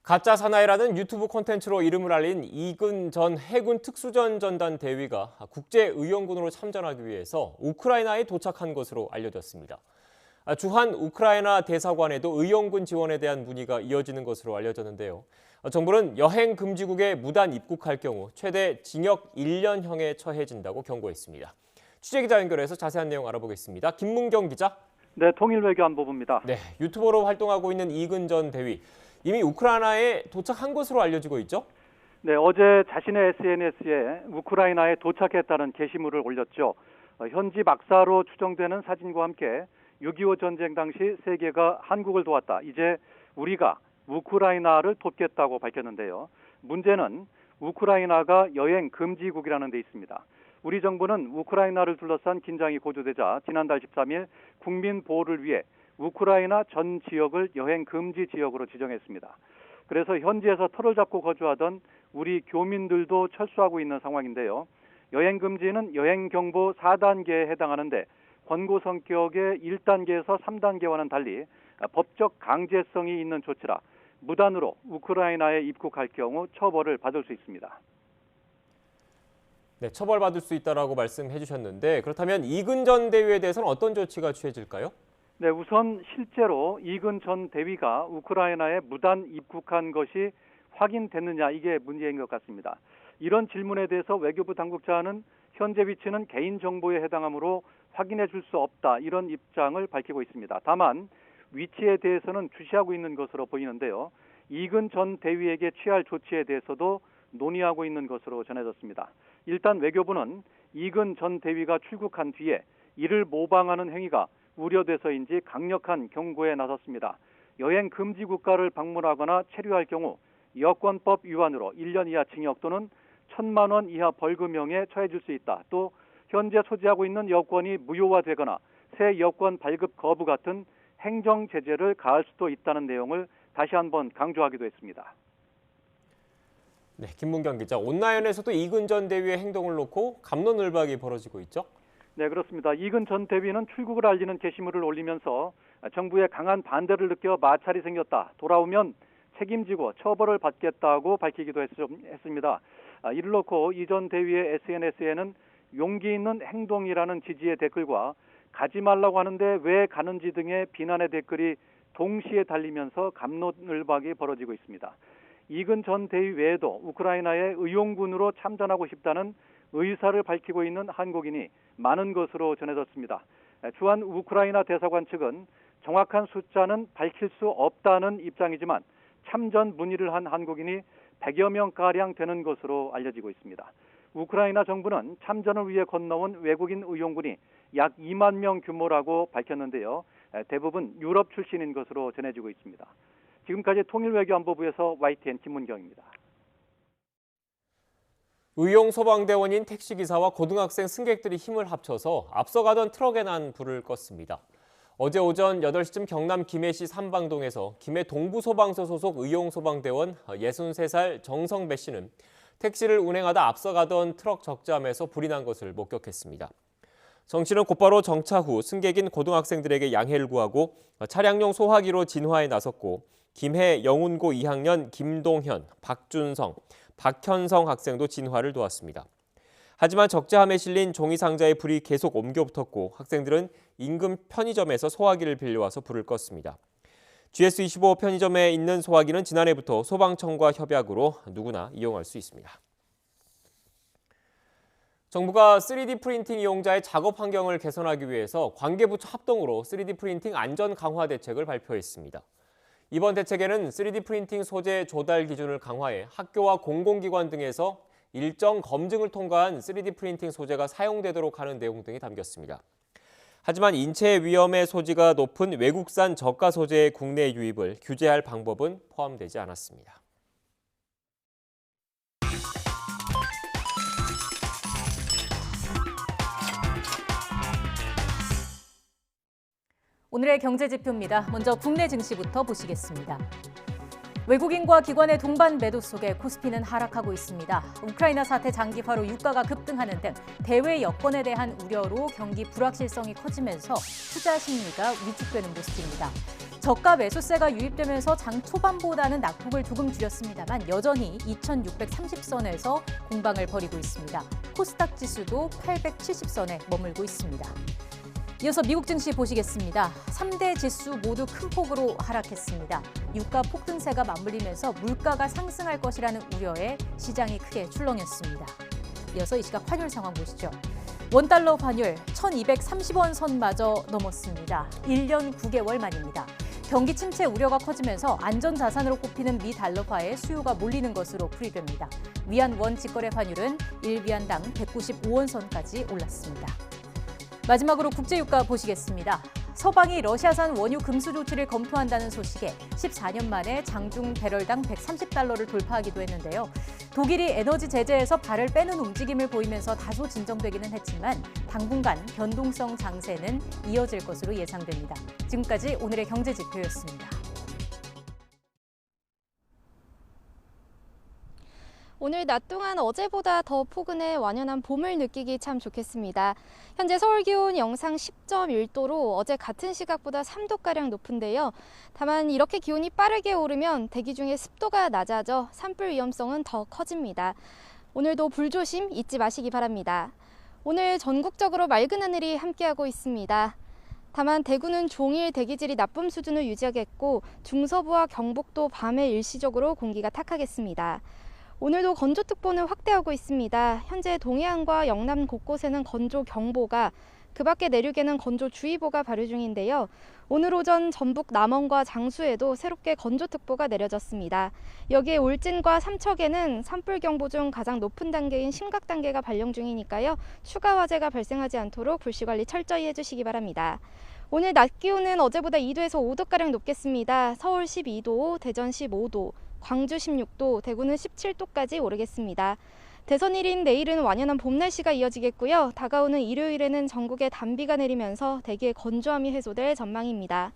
가짜 사나이라는 유튜브 콘텐츠로 이름을 알린 이근 전 해군 특수전 전단 대위가 국제의용군으로 참전하기 위해서 우크라이나에 도착한 것으로 알려졌습니다. 주한 우크라이나 대사관에도 의용군 지원에 대한 문의가 이어지는 것으로 알려졌는데요. 정부는 여행 금지국에 무단 입국할 경우 최대 징역 1년형에 처해진다고 경고했습니다. 취재기자 연결해서 자세한 내용 알아보겠습니다. 김문경 기자. 네, 통일외교안보부입니다. 네, 유튜버로 활동하고 있는 이근 전 대위. 이미 우크라이나에 도착한 것으로 알려지고 있죠? 네, 어제 자신의 SNS에 우크라이나에 도착했다는 게시물을 올렸죠. 현지 박사로 추정되는 사진과 함께 6.25 전쟁 당시 세계가 한국을 도왔다. 이제 우리가 우크라이나를 돕겠다고 밝혔는데요. 문제는 우크라이나가 여행 금지국이라는 데 있습니다. 우리 정부는 우크라이나를 둘러싼 긴장이 고조되자 지난달 13일 국민 보호를 위해 우크라이나 전 지역을 여행 금지 지역으로 지정했습니다. 그래서 현지에서 터를 잡고 거주하던 우리 교민들도 철수하고 있는 상황인데요. 여행 금지는 여행 경보 4단계에 해당하는데 권고 성격의 1단계에서 3단계와는 달리 법적 강제성이 있는 조치라 무단으로 우크라이나에 입국할 경우 처벌을 받을 수 있습니다. 네, 처벌받을 수 있다라고 말씀해 주셨는데 그렇다면 이근 전 대위에 대해서는 어떤 조치가 취해질까요? 네, 우선 실제로 이근 전 대위가 우크라이나에 무단 입국한 것이 확인됐느냐 이게 문제인 것 같습니다. 이런 질문에 대해서 외교부 당국자는 현재 위치는 개인정보에 해당하므로 확인해 줄 수 없다 이런 입장을 밝히고 있습니다. 다만 위치에 대해서는 주시하고 있는 것으로 보이는데요. 이근 전 대위에게 취할 조치에 대해서도 논의하고 있는 것으로 전해졌습니다. 일단 외교부는 이근 전 대위가 출국한 뒤에 이를 모방하는 행위가 우려돼서인지 강력한 경고에 나섰습니다. 여행 금지 국가를 방문하거나 체류할 경우 여권법 위반으로 1년 이하 징역 또는 1,000만 원 이하 벌금형에 처해질 수 있다. 또 현재 소지하고 있는 여권이 무효화되거나 새 여권 발급 거부 같은 행정 제재를 가할 수도 있다는 내용을 다시 한번 강조하기도 했습니다. 네, 김문경 기자. 온라인에서도 이근 전 대위의 행동을 놓고 갑론을박이 벌어지고 있죠? 네, 그렇습니다. 이근 전 대위는 출국을 알리는 게시물을 올리면서 정부의 강한 반대를 느껴 마찰이 생겼다. 돌아오면 책임지고 처벌을 받겠다고 밝히기도 했습니다. 이를 놓고 이 전 대위의 SNS에는 용기 있는 행동이라는 지지의 댓글과 가지 말라고 하는데 왜 가는지 등의 비난의 댓글이 동시에 달리면서 갑론을박이 벌어지고 있습니다. 이근 전 대위 외에도 우크라이나의 의용군으로 참전하고 싶다는 의사를 밝히고 있는 한국인이 많은 것으로 전해졌습니다. 주한 우크라이나 대사관 측은 정확한 숫자는 밝힐 수 없다는 입장이지만 참전 문의를 한 한국인이 100여 명가량 되는 것으로 알려지고 있습니다. 우크라이나 정부는 참전을 위해 건너온 외국인 의용군이 약 2만 명 규모라고 밝혔는데요. 대부분 유럽 출신인 것으로 전해지고 있습니다. 지금까지 통일외교안보부에서 YTN 김문경입니다. 의용 소방대원인 택시기사와 고등학생 승객들이 힘을 합쳐서 앞서가던 트럭에 난 불을 껐습니다. 어제 오전 8시쯤 경남 김해시 삼방동에서 김해 동부소방서 소속 의용소방대원 63살 정성배 씨는 택시를 운행하다 앞서가던 트럭 적잠에서 불이 난 것을 목격했습니다. 정 씨는 곧바로 정차 후 승객인 고등학생들에게 양해를 구하고 차량용 소화기로 진화에 나섰고 김해 영운고 2학년 김동현, 박준성, 박현성 학생도 진화를 도왔습니다. 하지만 적재함에 실린 종이 상자에 불이 계속 옮겨 붙었고 학생들은 인근 편의점에서 소화기를 빌려와서 불을 껐습니다. GS25 편의점에 있는 소화기는 지난해부터 소방청과 협약으로 누구나 이용할 수 있습니다. 정부가 3D 프린팅 이용자의 작업 환경을 개선하기 위해서 관계부처 합동으로 3D 프린팅 안전 강화 대책을 발표했습니다. 이번 대책에는 3D 프린팅 소재 조달 기준을 강화해 학교와 공공기관 등에서 일정 검증을 통과한 3D 프린팅 소재가 사용되도록 하는 내용 등이 담겼습니다. 하지만 인체 위험의 소지가 높은 외국산 저가 소재의 국내 유입을 규제할 방법은 포함되지 않았습니다. 오늘의 경제지표입니다. 먼저 국내 증시부터 보시겠습니다. 외국인과 기관의 동반 매도 속에 코스피는 하락하고 있습니다. 우크라이나 사태 장기화로 유가가 급등하는 등 대외 여건에 대한 우려로 경기 불확실성이 커지면서 투자 심리가 위축되는 모습입니다. 저가 매수세가 유입되면서 장 초반보다는 낙폭을 조금 줄였습니다만 여전히 2,630선에서 공방을 벌이고 있습니다. 코스닥 지수도 870선에 머물고 있습니다. 이어서 미국 증시 보시겠습니다. 3대 지수 모두 큰 폭으로 하락했습니다. 유가 폭등세가 맞물리면서 물가가 상승할 것이라는 우려에 시장이 크게 출렁였습니다. 이어서 이 시각 환율 상황 보시죠. 원달러 환율 1,230원 선마저 넘었습니다. 1년 9개월 만입니다. 경기 침체 우려가 커지면서 안전자산으로 꼽히는 미 달러화에 수요가 몰리는 것으로 풀이됩니다. 위안 원 직거래 환율은 1위안당 195원 선까지 올랐습니다. 마지막으로 국제유가 보시겠습니다. 서방이 러시아산 원유 금수 조치를 검토한다는 소식에 14년 만에 장중 배럴당 130달러를 돌파하기도 했는데요. 독일이 에너지 제재에서 발을 빼는 움직임을 보이면서 다소 진정되기는 했지만 당분간 변동성 장세는 이어질 것으로 예상됩니다. 지금까지 오늘의 경제지표였습니다. 오늘 낮 동안 어제보다 더 포근해 완연한 봄을 느끼기 참 좋겠습니다. 현재 서울 기온 영상 10.1도로 어제 같은 시각보다 3도가량 높은데요. 다만 이렇게 기온이 빠르게 오르면 대기 중에 습도가 낮아져 산불 위험성은 더 커집니다. 오늘도 불조심 잊지 마시기 바랍니다. 오늘 전국적으로 맑은 하늘이 함께하고 있습니다. 다만 대구는 종일 대기질이 나쁨 수준을 유지하겠고 중서부와 경북도 밤에 일시적으로 공기가 탁하겠습니다. 오늘도 건조특보는 확대하고 있습니다. 현재 동해안과 영남 곳곳에는 건조경보가, 그 밖에 내륙에는 건조주의보가 발효 중인데요. 오늘 오전 전북 남원과 장수에도 새롭게 건조특보가 내려졌습니다. 여기에 울진과 삼척에는 산불경보 중 가장 높은 단계인 심각단계가 발령 중이니까요. 추가 화재가 발생하지 않도록 불씨관리 철저히 해주시기 바랍니다. 오늘 낮 기온은 어제보다 2도에서 5도가량 높겠습니다. 서울 12도, 대전 15도, 광주 16도, 대구는 17도까지 오르겠습니다. 대선일인 내일은 완연한 봄 날씨가 이어지겠고요. 다가오는 일요일에는 전국에 단비가 내리면서 대기의 건조함이 해소될 전망입니다.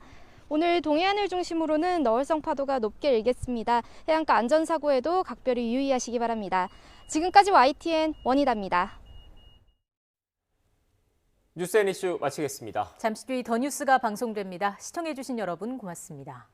오늘 동해안을 중심으로는 너울성 파도가 높게 일겠습니다. 해안가 안전사고에도 각별히 유의하시기 바랍니다. 지금까지 YTN 원희다입니다. 뉴스앤이슈 마치겠습니다. 잠시 뒤 더 뉴스가 방송됩니다. 시청해주신 여러분 고맙습니다.